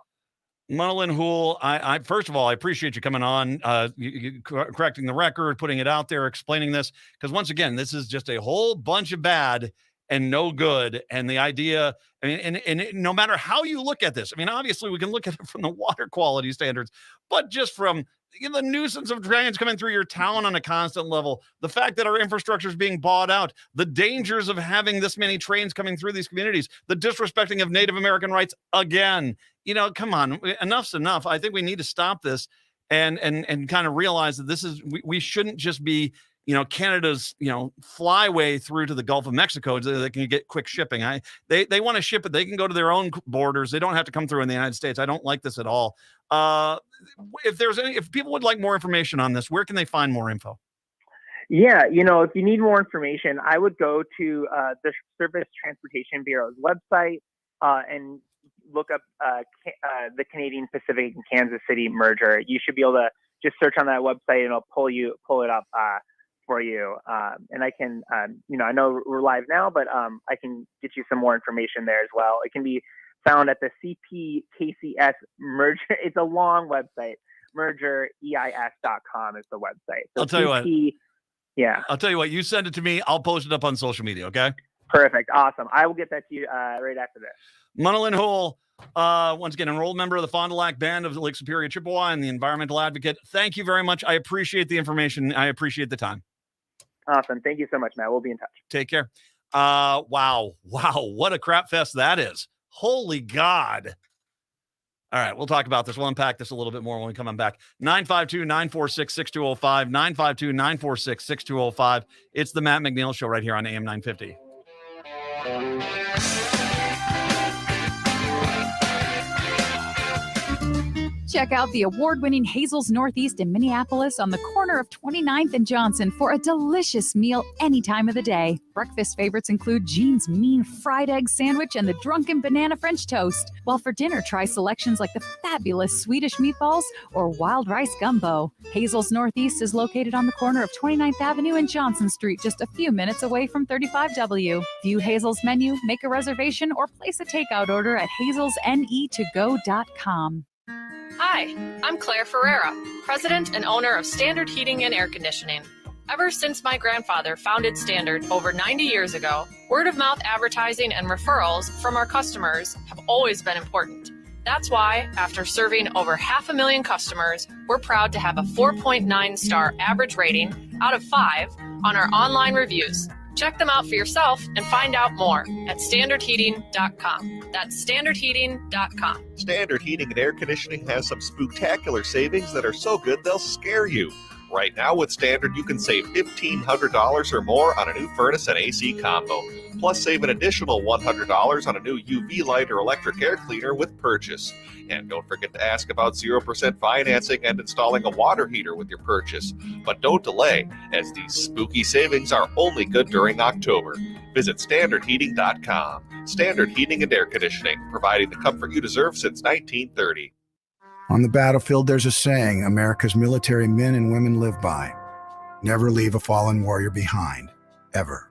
Munnelin Hoole, I first of all, I appreciate you coming on, you correcting the record, putting it out there, explaining this, because once again, this is just a whole bunch of bad and no good. And the idea, and no matter how you look at this, obviously we can look at it from the water quality standards, but just from the nuisance of trains coming through your town on a constant level, the fact that our infrastructure is being bought out, the dangers of having this many trains coming through these communities, the disrespecting of Native American rights again. Come on, enough's enough. I think we need to stop this and kind of realize that this is, we shouldn't just be, Canada's, flyway through to the Gulf of Mexico so they can get quick shipping. They want to ship it. They can go to their own borders. They don't have to come through in the United States. I don't like this at all. If people would like more information on this, where can they find more info? Yeah, if you need more information, I would go to the Surface Transportation Bureau's website and look up the Canadian Pacific and Kansas City merger. You should be able to just search on that website and it'll pull it up for you. And I can, I know we're live now, but I can get you some more information there as well. It can be found at the CPKCS merger. It's a long website. mergereis.com is the website. So I'll tell you what. Yeah. I'll tell you what. You send it to me. I'll post it up on social media. Okay. Perfect. Awesome. I will get that to you right after this. Munnelin Hoole, once again, enrolled member of the Fond du Lac Band of Lake Superior, Chippewa, and the environmental advocate. Thank you very much. I appreciate the information. I appreciate the time. Awesome. Thank you so much, Matt. We'll be in touch. Take care. Wow. What a crap fest that is. Holy God. All right, we'll talk about this. We'll unpack this a little bit more when we come on back. 952-946-6205, 952-946-6205. It's the Matt McNeil Show right here on AM 950. Check out the award-winning Hazel's Northeast in Minneapolis on the corner of 29th and Johnson for a delicious meal any time of the day. Breakfast favorites include Jean's Mean Fried Egg Sandwich and the Drunken Banana French Toast. While for dinner, try selections like the fabulous Swedish meatballs or wild rice gumbo. Hazel's Northeast is located on the corner of 29th Avenue and Johnson Street, just a few minutes away from 35W. View Hazel's menu, make a reservation, or place a takeout order at hazelsnetogo.com. Hi, I'm Claire Ferreira, president and owner of Standard Heating and Air Conditioning. Ever since my grandfather founded Standard over 90 years ago, word-of-mouth advertising and referrals from our customers have always been important. That's why, after serving over 500,000 customers, we're proud to have a 4.9-star average rating out of 5 on our online reviews. Check them out for yourself and find out more at standardheating.com. That's standardheating.com. Standard Heating and Air Conditioning has some spectacular savings that are so good they'll scare you. Right now with Standard, you can save $1,500 or more on a new furnace and AC combo. Plus, save an additional $100 on a new UV light or electric air cleaner with purchase. And don't forget to ask about 0% financing and installing a water heater with your purchase. But don't delay, as these spooky savings are only good during October. Visit standardheating.com. Standard Heating and Air Conditioning, providing the comfort you deserve since 1930. On the battlefield, there's a saying America's military men and women live by. Never leave a fallen warrior behind, ever.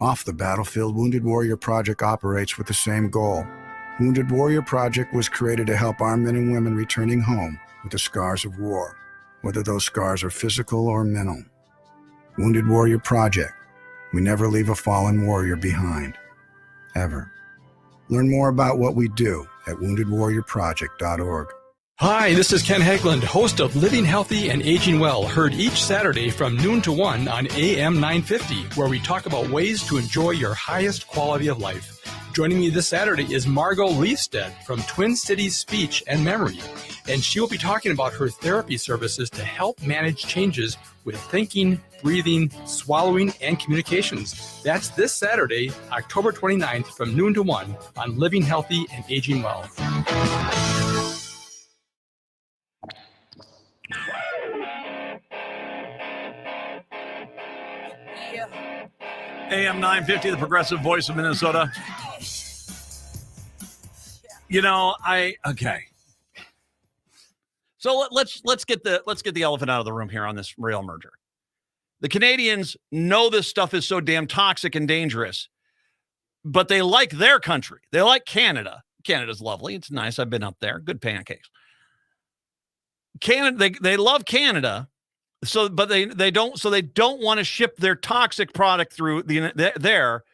Off the battlefield, Wounded Warrior Project operates with the same goal. Wounded Warrior Project was created to help our men and women returning home with the scars of war, whether those scars are physical or mental. Wounded Warrior Project. We never leave a fallen warrior behind, ever. Learn more about what we do at woundedwarriorproject.org. Hi, this is Ken Hegland, host of Living Healthy and Aging Well, heard each Saturday from noon to 1 on AM 950, where we talk about ways to enjoy your highest quality of life. Joining me this Saturday is Margot Leifstead from Twin Cities Speech and Memory, and she will be talking about her therapy services to help manage changes with thinking, breathing, swallowing, and communications. That's this Saturday, October 29th from noon to 1 on Living Healthy and Aging Well. AM 950, the progressive voice of Minnesota. You know, okay. So let's get the elephant out of the room here on this rail merger. The Canadians know this stuff is so damn toxic and dangerous, but they like their country. They like Canada. Canada's lovely. It's nice. I've been up there. Good pancakes. Canada, they love Canada. So, but they don't want to ship their toxic product through there.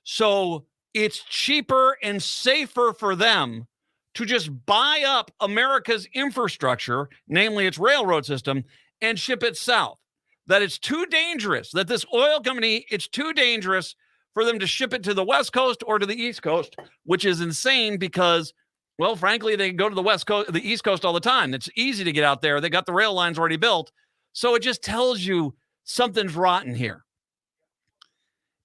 So it's cheaper and safer for them to just buy up America's infrastructure, namely its railroad system, and ship it south. That it's too dangerous, that this oil company, it's too dangerous for them to ship it to the West Coast or to the East Coast, which is insane because, well, frankly, they go to the West Coast, the East Coast all the time. It's easy to get out there. They got the rail lines already built. So it just tells you something's rotten here.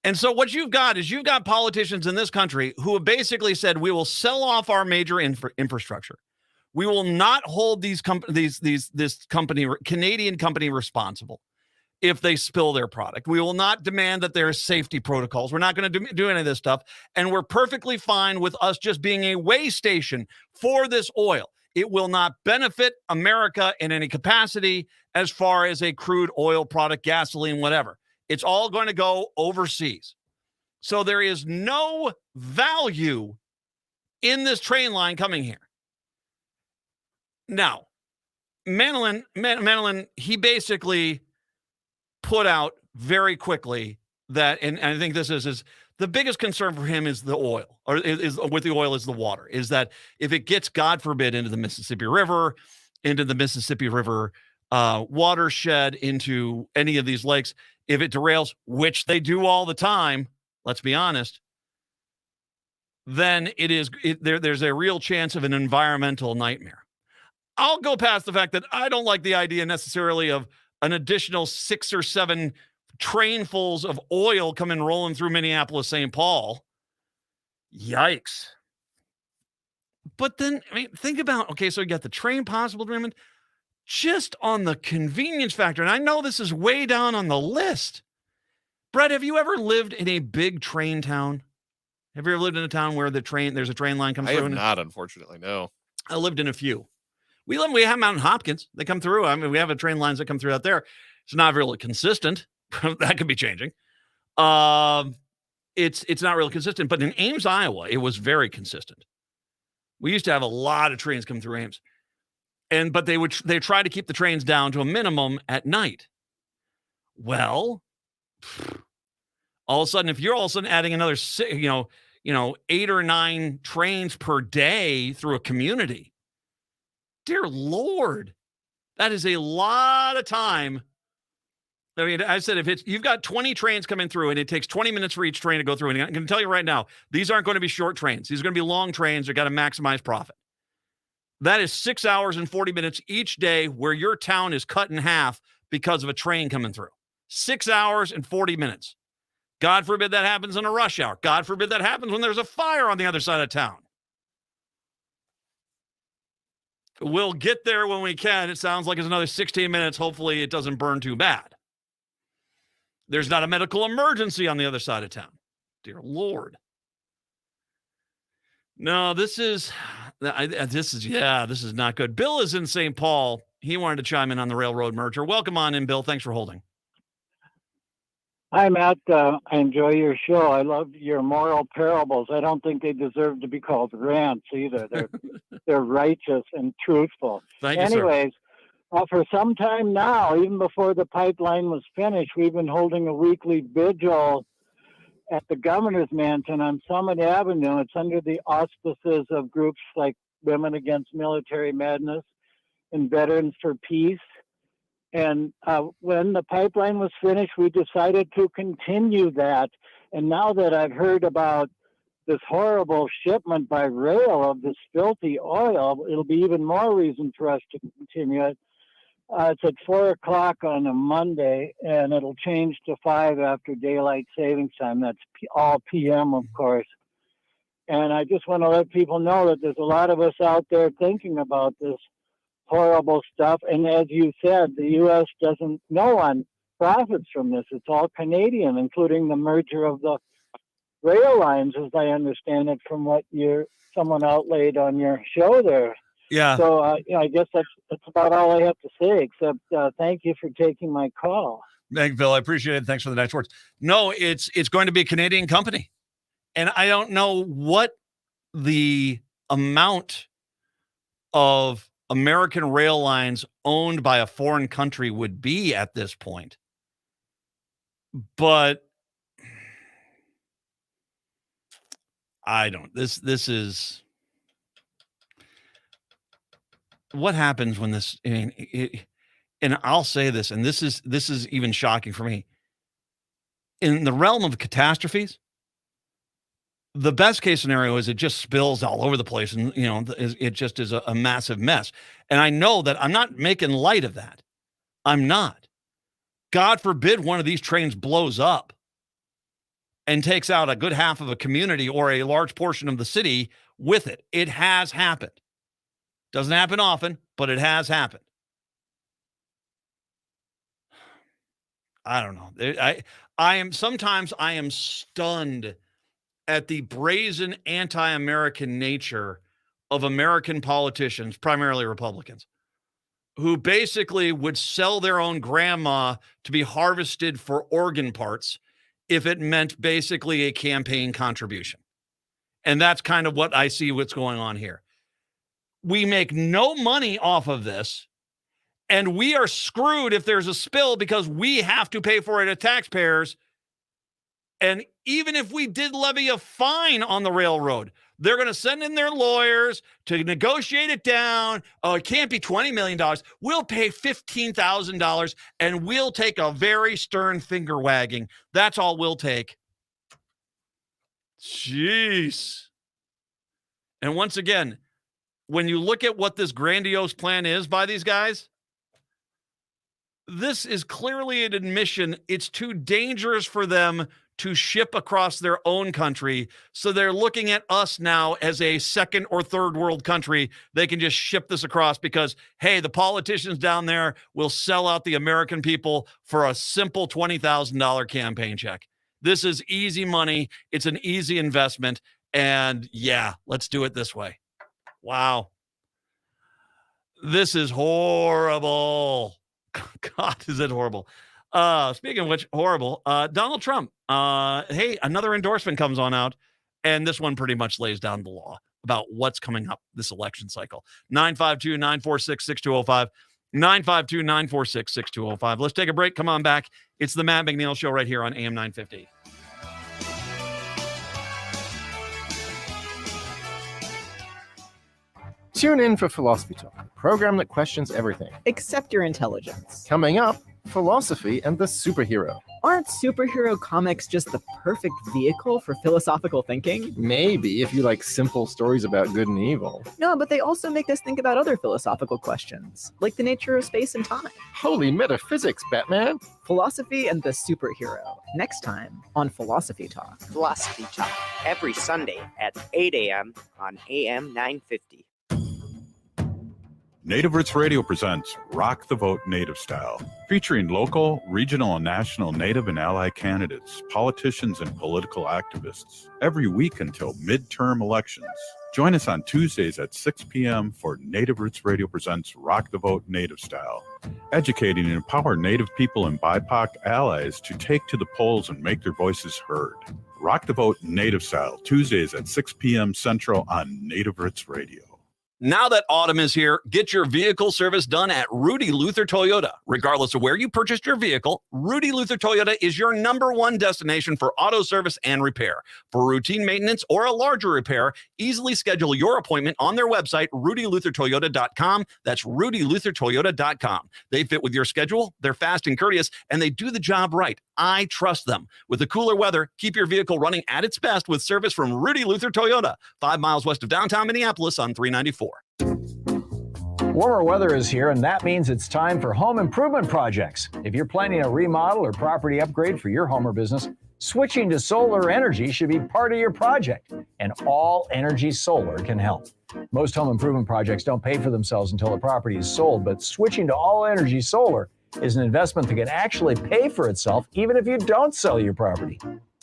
And so what you've got politicians in this country who have basically said, we will sell off our major infrastructure. We will not hold this Canadian company responsible if they spill their product. We will not demand that there are safety protocols. We're not going to do any of this stuff. And we're perfectly fine with us just being a way station for this oil. It will not benefit America in any capacity as far as a crude oil product, gasoline, whatever. It's all going to go overseas. So there is no value in this train line coming here. Now, McNeil, he basically put out very quickly that, and I think this is the biggest concern for him is the oil, or is with the oil is the water, is that if it gets, God forbid, into the Mississippi River, watershed, into any of these lakes, if it derails, which they do all the time, let's be honest, then there's a real chance of an environmental nightmare. I'll go past the fact that I don't like the idea necessarily of an additional 6 or 7 trainfuls of oil coming rolling through Minneapolis, St. Paul. Yikes. But then, I mean, think about, okay, so you got the train possible agreement, just on the convenience factor. And I know this is way down on the list. Brett, have you ever lived in a big train town? Have you ever lived in a town where there's a train line comes I through? have not, unfortunately, no. I lived in a few. We have them out in Hopkins. They come through. I mean, we have train lines that come through out there. It's not really consistent. That could be changing. It's not really consistent. But in Ames, Iowa, it was very consistent. We used to have a lot of trains come through Ames, but they try to keep the trains down to a minimum at night. Well, all of a sudden, if you're all of a sudden adding another 8 or 9 trains per day through a community, dear Lord, that is a lot of time. I mean, I said, if you've got 20 trains coming through and it takes 20 minutes for each train to go through, and I'm going to tell you right now, these aren't going to be short trains. These are going to be long trains. They've got to maximize profit. That is 6 hours and 40 minutes each day where your town is cut in half because of a train coming through. 6 hours and 40 minutes. God forbid that happens in a rush hour. God forbid that happens when there's a fire on the other side of town. We'll get there when we can. It sounds like it's another 16 minutes. Hopefully it doesn't burn too bad. There's not a medical emergency on the other side of town. Dear Lord. No, this is not good. Bill is in St. Paul. He wanted to chime in on the railroad merger. Welcome on in, Bill. Thanks for holding. Hi, Matt. I enjoy your show. I love your moral parables. I don't think they deserve to be called rants either. They're righteous and truthful. Thank you, sir. Anyways, for some time now, even before the pipeline was finished, we've been holding a weekly vigil at the governor's mansion on Summit Avenue. It's under the auspices of groups like Women Against Military Madness and Veterans for Peace. And when the pipeline was finished, we decided to continue that. And now that I've heard about this horrible shipment by rail of this filthy oil, it'll be even more reason for us to continue it. It's at 4 o'clock on a Monday, and it'll change to 5 after daylight savings time. That's all PM, of course. And I just want to let people know that there's a lot of us out there thinking about this horrible stuff. And as you said, the U.S. doesn't know on profits from this. It's all Canadian, including the merger of the rail lines, as I understand it, from what someone outlaid on your show there. Yeah. So I guess that's about all I have to say, except thank you for taking my call. Thanks, Bill. I appreciate it. Thanks for the nice words. No, it's going to be a Canadian company. And I don't know what the amount of American rail lines owned by a foreign country would be at this point. But I don't. This is what happens when this. I mean, and I'll say this, and this is even shocking for me. In the realm of catastrophes, the best case scenario is it just spills all over the place, and it just is a massive mess. And I know that I'm not making light of that. I'm not. God forbid one of these trains blows up and takes out a good half of a community or a large portion of the city with it. It has happened. Doesn't happen often, but it has happened. I don't know. I am stunned at the brazen anti-American nature of American politicians, primarily Republicans, who basically would sell their own grandma to be harvested for organ parts if it meant basically a campaign contribution. And that's kind of what I see what's going on here. We make no money off of this, and we are screwed if there's a spill because we have to pay for it as taxpayers. And even if we did levy a fine on the railroad, they're going to send in their lawyers to negotiate it down. Oh, it can't be $20 million. We'll pay $15,000 and we'll take a very stern finger wagging. That's all we'll take. Jeez. And once again, when you look at what this grandiose plan is by these guys, This is clearly an admission. It's too dangerous for them to ship across their own country. So they're looking at us now as a second or third world country. They can just ship this across because, hey, the politicians down there will sell out the American people for a simple $20,000 campaign check. This is easy money. It's an easy investment. And yeah, let's do it this way. Wow. This is horrible. God, is it horrible. Speaking of which, horrible. Donald Trump. Hey, another endorsement comes on out, and this one pretty much lays down the law about what's coming up this election cycle. 952-946-6205. 952-946-6205. Let's take a break. Come on back. It's the Matt McNeil Show right here on AM 950. Tune in for Philosophy Talk, a program that questions everything except your intelligence. Coming up, philosophy and the superhero. Aren't superhero comics just the perfect vehicle for philosophical thinking? Maybe if you like simple stories about good and evil. No, but they also make us think about other philosophical questions, like the nature of space and time. Holy metaphysics, Batman! Philosophy and the superhero. Next time on Philosophy Talk. Philosophy Talk, every Sunday at 8 a.m. on AM 950. Native Roots Radio presents Rock the Vote Native Style, featuring local, regional, and national Native and ally candidates, politicians, and political activists, every week until midterm elections. Join us on Tuesdays at 6 p.m. for Native Roots Radio presents Rock the Vote Native Style, educating and empower Native people and BIPOC allies to take to the polls and make their voices heard. Rock the Vote Native Style, Tuesdays at 6 p.m. Central on Native Roots Radio. Now that autumn is here, get your vehicle service done at Rudy Luther Toyota. Regardless of where you purchased your vehicle, Rudy Luther Toyota is your #1 destination for auto service and repair. For routine maintenance or a larger repair, easily schedule your appointment on their website, rudyluthertoyota.com. That's rudyluthertoyota.com. They fit with your schedule, they're fast and courteous, and they do the job right. I trust them. With the cooler weather, keep your vehicle running at its best with service from Rudy Luther Toyota, 5 miles west of downtown Minneapolis on 394. Warmer weather is here, and that means it's time for home improvement projects. If you're planning a remodel or property upgrade for your home or business, switching to solar energy should be part of your project, and All Energy Solar can help. Most home improvement projects don't pay for themselves until the property is sold, but switching to All Energy Solar is an investment that can actually pay for itself even if you don't sell your property.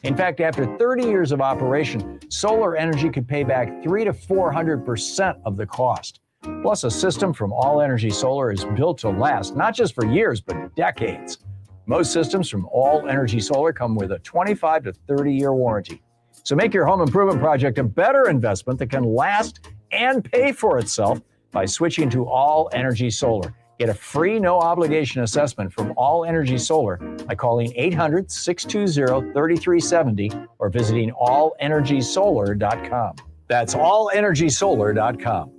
In fact, after 30 years of operation, solar energy could pay back 300% to 400% of the cost. Plus, a system from All Energy Solar is built to last, not just for years, but decades. Most systems from All Energy Solar come with a 25 to 30-year warranty. So make your home improvement project a better investment that can last and pay for itself by switching to All Energy Solar. Get a free, no-obligation assessment from All Energy Solar by calling 800-620-3370 or visiting allenergysolar.com. That's allenergysolar.com.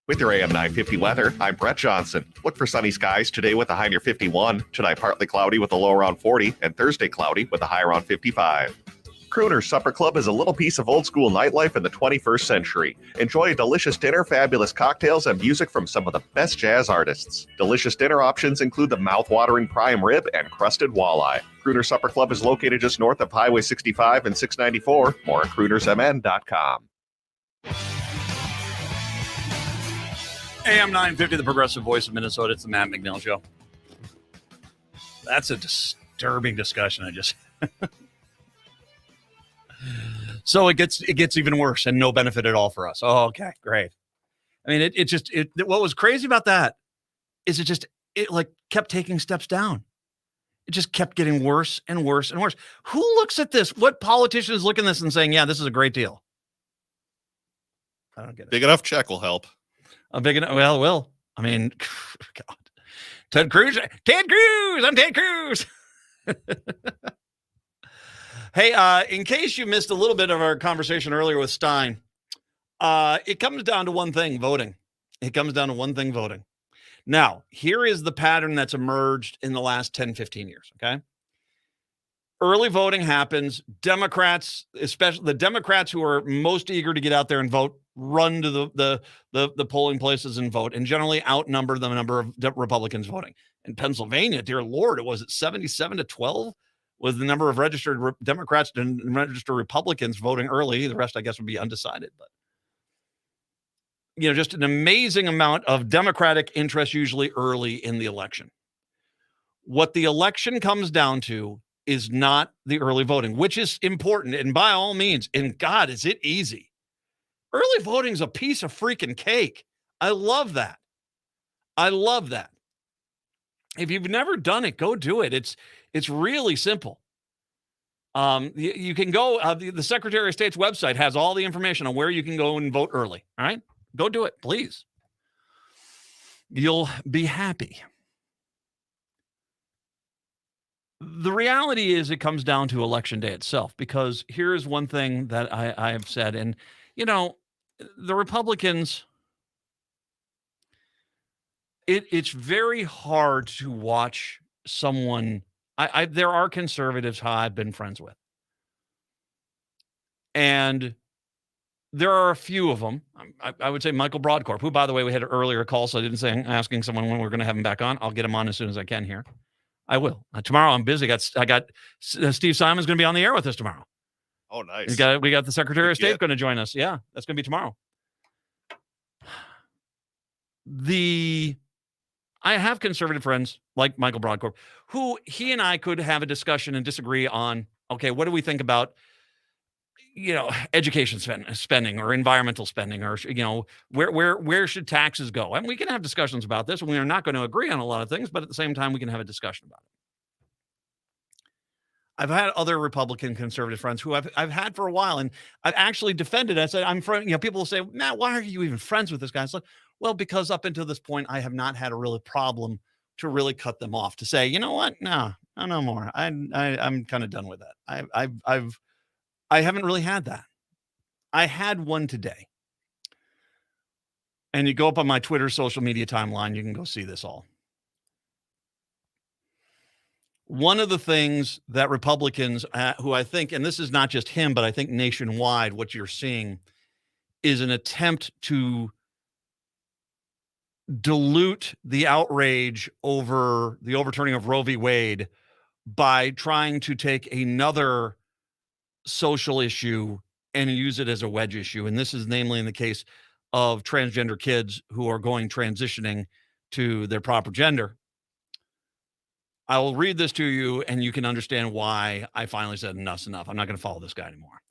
With your AM 950 weather, I'm Brett Johnson. Look for sunny skies today with a high near 51, tonight partly cloudy with a low around 40, and Thursday cloudy with a high around 55. Crooner's Supper Club is a little piece of old school nightlife in the 21st century. Enjoy a delicious dinner, fabulous cocktails, and music from some of the best jazz artists. Delicious dinner options include the mouth-watering prime rib and crusted walleye. Crooner's Supper Club is located just north of Highway 65 and 694. More at croonersmn.com. AM 950, the progressive voice of Minnesota. It's the Matt McNeil Show. That's a disturbing discussion. I just... So it gets even worse and no benefit at all for us. Oh, okay, great. I mean, what was crazy about that is it like kept taking steps down. It just kept getting worse and worse and worse. Who looks at this? What politician is looking at this and saying, yeah, this is a great deal? I don't get it. Big enough check will help. A big enough, well, it will. I mean, God. Ted Cruz. I'm Ted Cruz. Hey, in case you missed a little bit of our conversation earlier with Stein, it comes down to one thing, voting. It comes down to one thing, voting. Now, here is the pattern that's emerged in the last 10, 15 years, okay? Early voting happens. Democrats, especially the Democrats who are most eager to get out there and vote, run to the polling places and vote, and generally outnumber the number of Republicans voting. In Pennsylvania, dear Lord, it was at 77-12 was the number of registered Democrats and registered Republicans voting early. The rest, I guess, would be undecided. But just an amazing amount of Democratic interest usually early in the election. What the election comes down to is not the early voting, which is important. And by all means, and God, is it easy. Early voting is a piece of freaking cake. I love that. I love that. If you've never done it, go do it. It's really simple. You can go, the Secretary of State's website has all the information on where you can go and vote early. All right, go do it, please. You'll be happy. The reality is it comes down to Election Day itself, because here's one thing that I have said, and, the Republicans, it's very hard to watch someone. There are conservatives who I've been friends with, and there are a few of them. I would say Michael Broadcorp, who, by the way, we had an earlier call, so I didn't say asking someone when we're going to have him back on. I'll get him on as soon as I can here. I will. Tomorrow I'm busy. I got Steve Simon's going to be on the air with us tomorrow. Oh, nice. We got the Secretary of State going to join us. Yeah, that's going to be tomorrow. I have conservative friends like Michael Broadcorp, who he and I could have a discussion and disagree on, okay, what do we think about, education spending or environmental spending, or, where should taxes go? And we can have discussions about this, and we are not going to agree on a lot of things, but at the same time, we can have a discussion about it. I've had other Republican conservative friends who I've had for a while, and I've actually defended. I said, I'm friend. People will say, Matt, why are you even friends with this guy? It's like, well, because up until this point, I have not had a real problem to really cut them off, to say, you know what? No more. I'm kind of done with that. I haven't really had that. I had one today. And you go up on my Twitter social media timeline, you can go see this all. One of the things that Republicans, who I think, and this is not just him, but I think nationwide, what you're seeing is an attempt to dilute the outrage over the overturning of Roe v. Wade by trying to take another social issue and use it as a wedge issue. And this is namely in the case of transgender kids who are transitioning to their proper gender. I will read this to you, and you can understand why I finally said enough's enough. I'm not going to follow this guy anymore.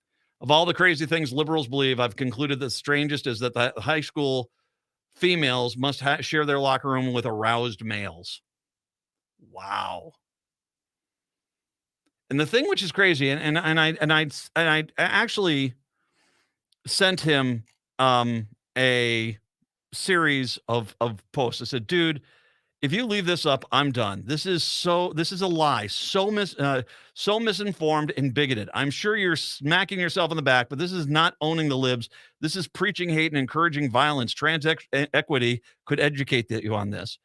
Of all the crazy things liberals believe, I've concluded the strangest is that the high school females must share their locker room with aroused males. Wow. And the thing which is crazy, and I actually sent him a series of posts. I said, dude, if you leave this up, I'm done. This is a lie. So misinformed and bigoted. I'm sure you're smacking yourself in the back, but this is not owning the libs. This is preaching hate and encouraging violence. Trans equity could educate you on this.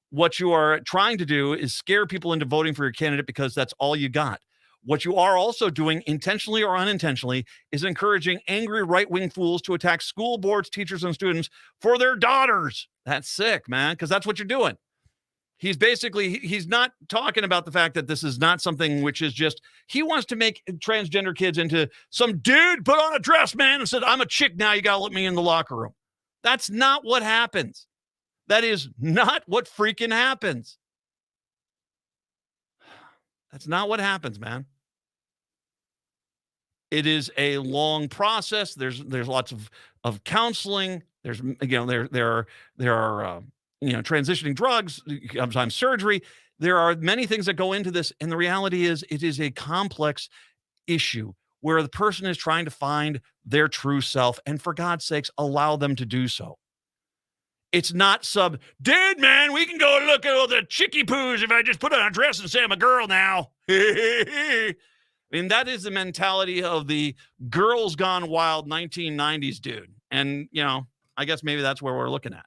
What you are trying to do is scare people into voting for your candidate because that's all you got. What you are also doing, intentionally or unintentionally, is encouraging angry right-wing fools to attack school boards, teachers, and students for their daughters. That's sick, man, because that's what you're doing. He's not talking about the fact that this is not something which is just, he wants to make transgender kids into some dude put on a dress, man, and said, I'm a chick now, you got to let me in the locker room. That's not what happens. That is not what freaking happens. That's not what happens, man. It is a long process. There's lots of counseling. There's, there are transitioning drugs, sometimes surgery. There are many things that go into this. And the reality is it is a complex issue where the person is trying to find their true self. And for God's sakes, allow them to do so. It's not dude, man, we can go look at all the chickie poos if I just put on a dress and say I'm a girl now. I mean, that is the mentality of the girls gone wild 1990s dude. And, I guess maybe that's where we're looking at.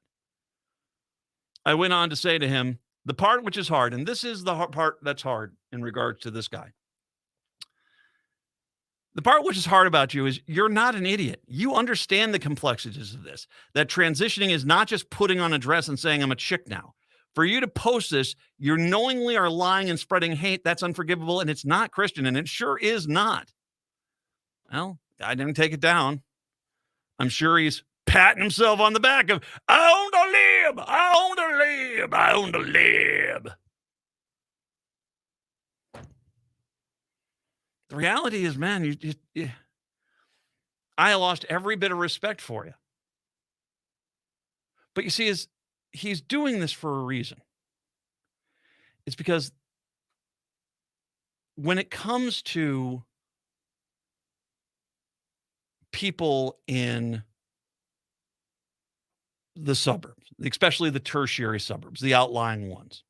I went on to say to him, the part which is hard, and this is the part that's hard in regards to this guy. The part which is hard about you is you're not an idiot. You understand the complexities of this, that transitioning is not just putting on a dress and saying, I'm a chick now. For you to post this, you knowingly are lying and spreading hate. That's unforgivable, and it's not Christian, and it sure is not. Well, I didn't take it down. I'm sure he's patting himself on the back of, I own the lib, I own the lib, I own the lib. The reality is, man, I lost every bit of respect for you. But you see, he's doing this for a reason. It's because when it comes to people in the suburbs, especially the tertiary suburbs, the outlying ones,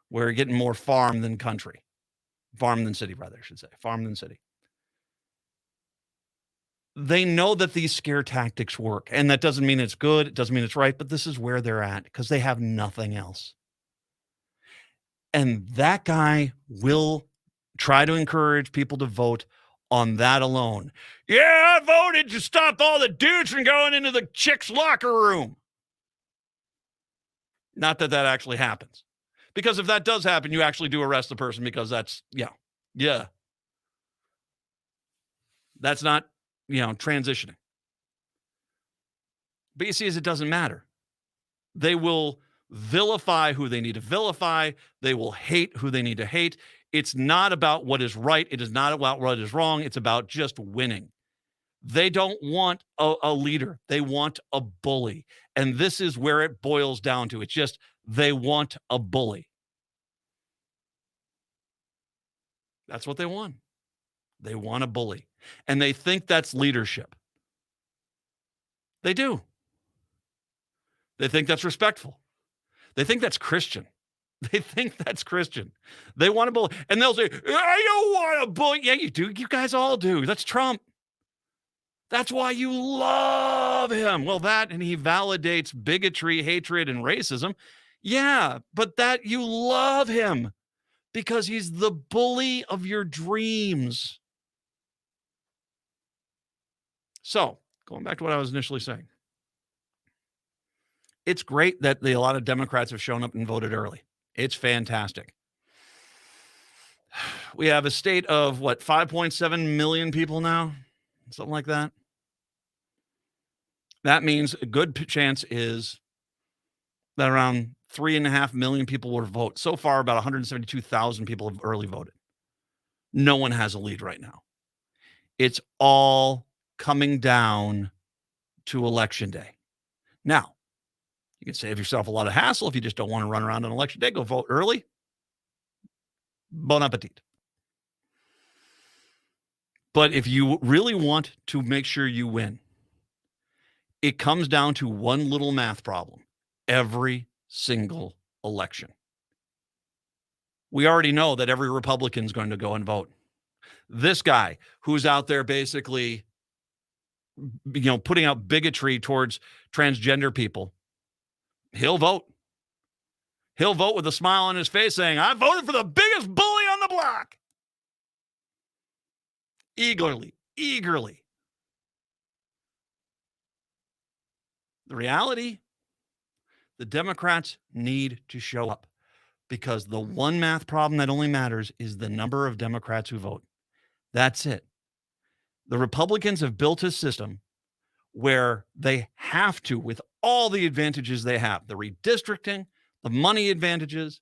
where you're getting more farm than country, farm than city, rather, I should say, farm than city. They know that these scare tactics work, and that doesn't mean it's good. It doesn't mean it's right, but this is where they're at because they have nothing else. And that guy will try to encourage people to vote on that alone. Yeah, I voted to stop all the dudes from going into the chicks' locker room. Not that that actually happens. Because if that does happen, you actually do arrest the person because that's, yeah. That's not, transitioning. But you see, as it doesn't matter. They will vilify who they need to vilify. They will hate who they need to hate. It's not about what is right. It is not about what is wrong. It's about just winning. They don't want a leader. They want a bully. And this is where it boils down to. It's just they want a bully. That's what they want. They want a bully. And they think that's leadership. They do. They think that's respectful. They think that's Christian. They think that's Christian. They want a bully. And they'll say, I don't want a bully. Yeah, you do. You guys all do. That's Trump. That's why you love him. Well, and he validates bigotry, hatred, and racism. Yeah, but that you love him because he's the bully of your dreams. So, going back to what I was initially saying. It's great that a lot of Democrats have shown up and voted early. It's fantastic. We have a state of, 5.7 million people now? Something like that. That means a good chance is that around 3.5 million people will vote. So far, about 172,000 people have early voted. No one has a lead right now. It's all coming down to Election Day. Now, you can save yourself a lot of hassle if you just don't want to run around on Election Day. Go vote early. Bon appetit. But if you really want to make sure you win, it comes down to one little math problem every single election. We already know that every Republican is going to go and vote. This guy who's out there basically, putting out bigotry towards transgender people, he'll vote. He'll vote with a smile on his face saying, I voted for the biggest bully on the block. Eagerly. The reality, the Democrats need to show up because the one math problem that only matters is the number of Democrats who vote. That's it. The Republicans have built a system where they have to, with all the advantages they have, the redistricting, the money advantages,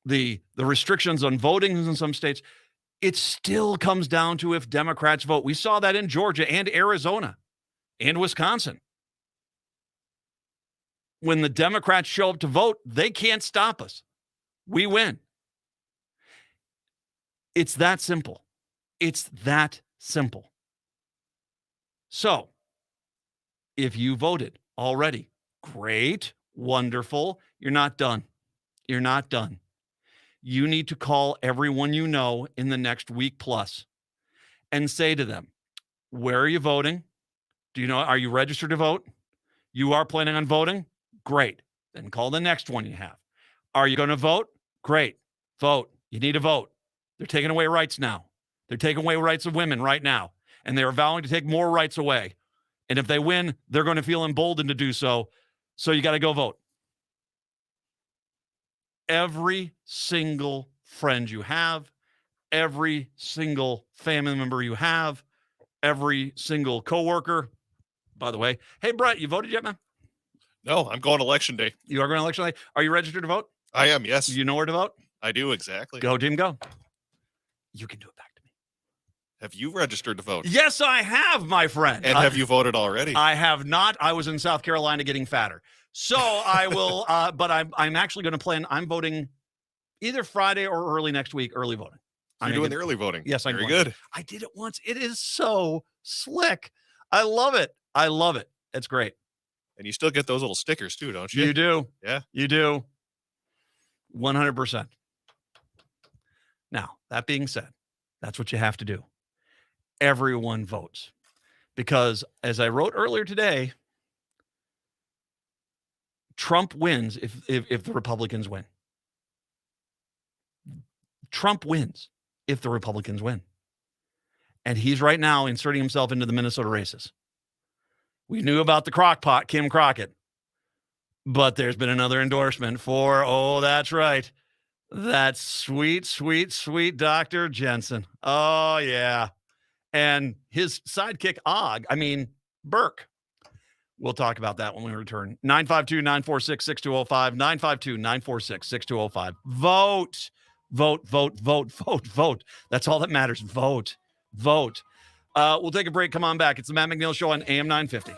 the restrictions on voting in some states, it still comes down to if Democrats vote. We saw that in Georgia and Arizona and Wisconsin. When the Democrats show up to vote, they can't stop us. We win. It's that simple. It's that simple. So, if you voted already, great, wonderful. You're not done. You're not done. You need to call everyone you know in the next week plus and say to them, where are you voting? Are you registered to vote? You are planning on voting? Great. Then call the next one you have. Are you going to vote? Great. Vote. You need to vote. They're taking away rights now. They're taking away rights of women right now, and they're vowing to take more rights away. And if they win, they're going to feel emboldened to do so. So you got to go vote. Every single friend you have, every single family member you have, every single coworker. By the way, hey, Brett, you voted yet, man? No, I'm going election day. You are going election day? Are you registered to vote? I am, yes. You know where to vote? I do, exactly. Go, team, go. You can do it back to me. Have you registered to vote? Yes, I have, my friend. And have you voted already? I have not. I was in South Carolina getting fatter. So I will, but I'm actually going to plan. I'm voting either Friday or early next week, early voting. You're doing the early voting. Yes, I'm very going. good. I did it once. It is so slick. I love it. I love it. It's great. And you still get those little stickers too, don't you? You do. Yeah. You do. 100%. Now, that being said, that's what you have to do. Everyone votes. Because as I wrote earlier today, Trump wins if the Republicans win. Trump wins if the Republicans win. And he's right now inserting himself into the Minnesota races. We knew about the crockpot, Kim Crockett. But there's been another endorsement for, oh, that's right, that sweet, sweet, sweet Dr. Jensen. Oh, yeah. And his sidekick, Burke. We'll talk about that when we return. 952-946-6205, 952-946-6205. Vote. Vote, vote, vote, vote, vote. That's all that matters. Vote. Vote. We'll take a break. Come on back. It's the Matt McNeil Show on AM 950.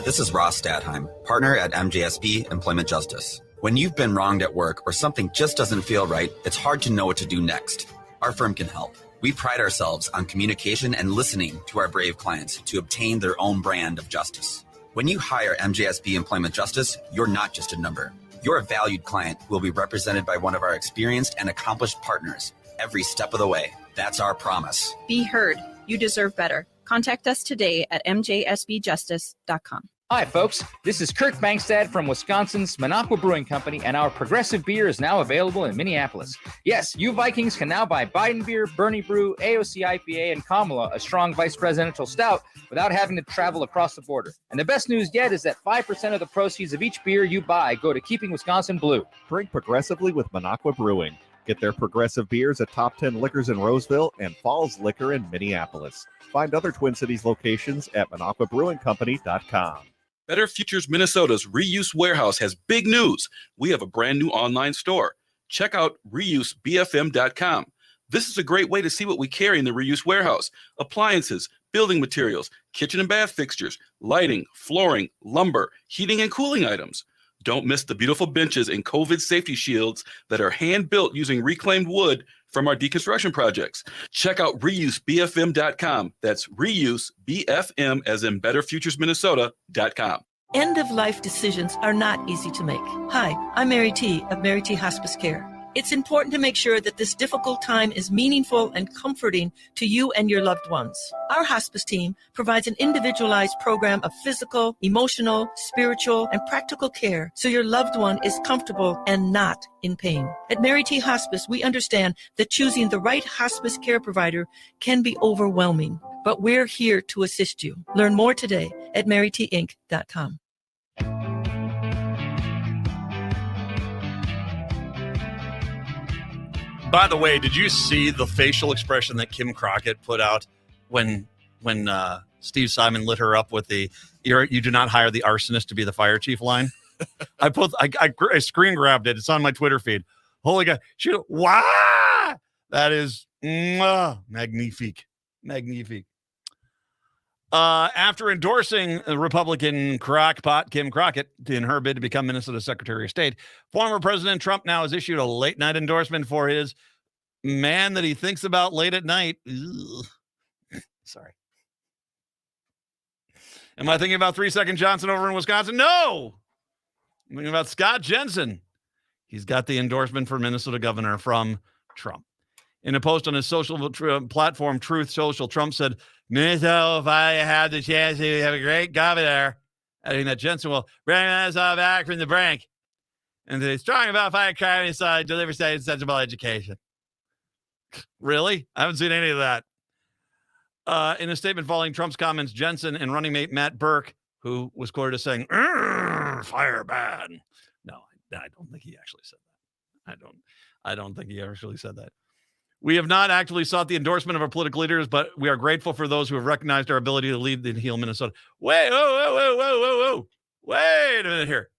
This is Ross Stadheim, partner at MJSB Employment Justice. When you've been wronged at work or something just doesn't feel right, it's hard to know what to do next. Our firm can help. We pride ourselves on communication and listening to our brave clients to obtain their own brand of justice. When you hire MJSB Employment Justice, you're not just a number. You're a valued client who will be represented by one of our experienced and accomplished partners every step of the way. That's our promise. Be heard. You deserve better. Contact us today at mjsbjustice.com. Hi, folks. This is Kirk Bankstad from Wisconsin's Minocqua Brewing Company, and our progressive beer is now available in Minneapolis. Yes, you Vikings can now buy Biden Beer, Bernie Brew, AOC IPA, and Kamala, a strong vice presidential stout, without having to travel across the border. And the best news yet is that 5% of the proceeds of each beer you buy go to keeping Wisconsin blue. Drink progressively with Minocqua Brewing. Get their progressive beers at Top 10 Liquors in Roseville and Falls Liquor in Minneapolis. Find other Twin Cities locations at MinocquaBrewingCompany.com. Better Futures Minnesota's Reuse Warehouse has big news. We have a brand new online store. Check out reusebfm.com. This is a great way to see what we carry in the Reuse Warehouse. Appliances, building materials, kitchen and bath fixtures, lighting, flooring, lumber, heating and cooling items. Don't miss the beautiful benches and COVID safety shields that are hand-built using reclaimed wood from our deconstruction projects. Check out reusebfm.com. That's reusebfm as in betterfuturesminnesota.com. End-of-life decisions are not easy to make. Hi, I'm Mary T. of Mary T. Hospice Care. It's important to make sure that this difficult time is meaningful and comforting to you and your loved ones. Our hospice team provides an individualized program of physical, emotional, spiritual, and practical care so your loved one is comfortable and not in pain. At Mary T. Hospice, we understand that choosing the right hospice care provider can be overwhelming, but we're here to assist you. Learn more today at marytinc.com. By the way, did you see the facial expression that Kim Crockett put out when Steve Simon lit her up with the "You do not hire the arsonist to be the fire chief" line? I screen grabbed it. It's on my Twitter feed. Holy God! Wow, that is magnifique. After endorsing Republican crackpot Kim Crockett in her bid to become Minnesota Secretary of State, former President Trump now has issued a late-night endorsement for his man that he thinks about late at night. Sorry. Am I thinking about 3-Second Johnson over in Wisconsin? No! I'm thinking about Scott Jensen. He's got the endorsement for Minnesota governor from Trump. In a post on his social platform, Truth Social, Trump said, "Minnesota, if I had the chance to have a great governor," adding that Jensen will bring us all back from the brink. And they're strong about fighting crime inside, deliver state and sensible education. Really? I haven't seen any of that. In a statement following Trump's comments, Jensen and running mate Matt Burke, who was quoted as saying, fire ban. No, I don't think he actually said that. I don't think he actually said that. We have not actively sought the endorsement of our political leaders, but we are grateful for those who have recognized our ability to lead and heal Minnesota. Wait, whoa. Wait a minute here.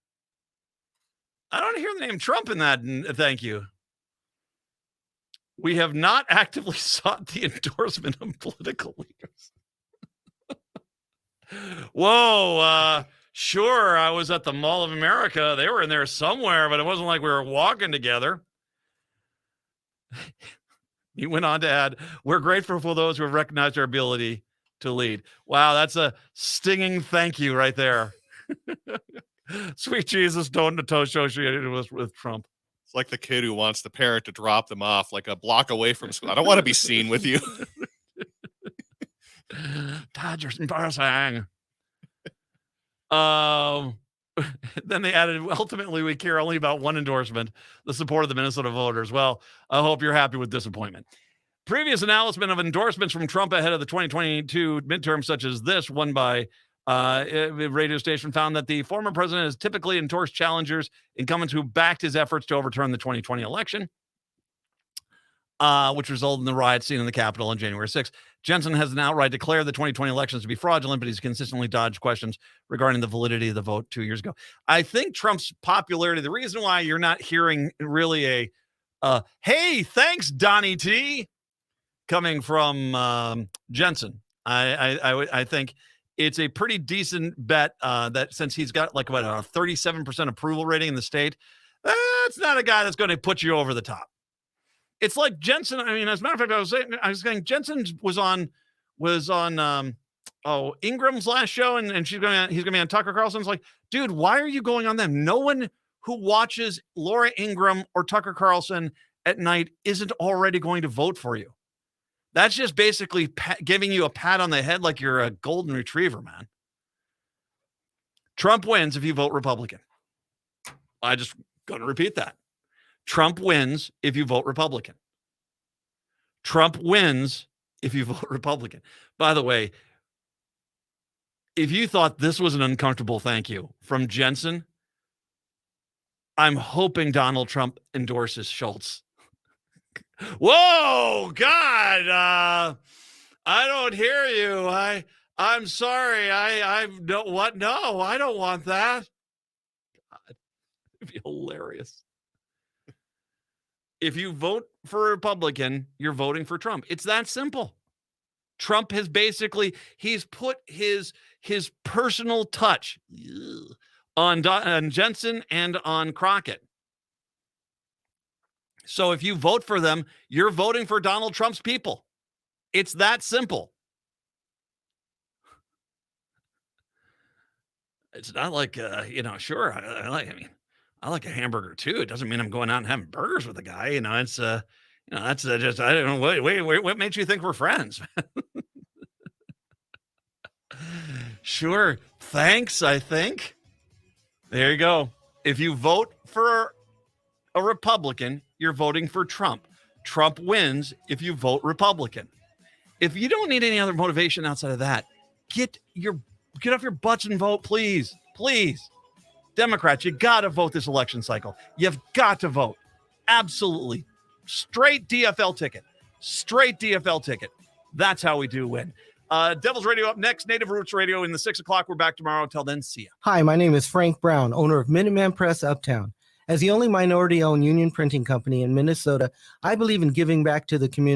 I don't hear the name Trump in that. Thank you. We have not actively sought the endorsement of political leaders. Whoa, sure, I was at the Mall of America. They were in there somewhere, but it wasn't like we were walking together. He went on to add, we're grateful for those who have recognized our ability to lead. Wow, that's a stinging thank you right there. Sweet Jesus, don't associate with Trump. It's like the kid who wants the parent to drop them off like a block away from school. I don't want to be seen with you. Dodgers embarrassing. Then they added, ultimately, we care only about one endorsement, the support of the Minnesota voters. Well, I hope you're happy with disappointment. Previous announcement of endorsements from Trump ahead of the 2022 midterm, such as this one by a radio station, found that the former president has typically endorsed challengers, incumbents who backed his efforts to overturn the 2020 election, which resulted in the riot scene in the Capitol on January 6th. Jensen has now outright declared the 2020 elections to be fraudulent, but he's consistently dodged questions regarding the validity of the vote 2 years ago. I think Trump's popularity, the reason why you're not hearing really a hey, thanks, Donnie T, coming from Jensen. I think it's a pretty decent bet that since he's got like about a 37% approval rating in the state, that's not a guy that's going to put you over the top. It's like Jensen. I mean, as a matter of fact, I was saying Jensen was on Ingram's last show, and he's going to be on Tucker Carlson's. Like, dude, why are you going on them? No one who watches Laura Ingraham or Tucker Carlson at night isn't already going to vote for you. That's just basically giving you a pat on the head like you're a golden retriever, man. Trump wins if you vote Republican. I just going to repeat that. Trump wins if you vote Republican. Trump wins if you vote Republican. By the way, if you thought this was an uncomfortable thank you from Jensen, I'm hoping Donald Trump endorses Schultz. Whoa, God, I don't hear you. I'm sorry. I don't what? No, I don't want that. God, it'd be hilarious. If you vote for a Republican, you're voting for Trump. It's that simple. Trump has basically, he's put his personal touch on Jensen and on Crockett. So if you vote for them, you're voting for Donald Trump's people. It's that simple. It's not like, sure, I like a hamburger too. It doesn't mean I'm going out and having burgers with a guy. It's, that's just, I don't know. Wait, what makes you think we're friends? Sure. Thanks, I think. There you go. If you vote for a Republican, you're voting for Trump. Trump wins if you vote Republican. If you don't need any other motivation outside of that, get off your butts and vote, please. Please. Democrats, you got to vote this election cycle. You've got to vote. Absolutely. Straight DFL ticket. Straight DFL ticket. That's how we do win. Devil's Radio up next. Native Roots Radio in the 6 o'clock. We're back tomorrow. Till then, see ya. Hi, my name is Frank Brown, owner of Minuteman Press Uptown. As the only minority-owned union printing company in Minnesota, I believe in giving back to the community.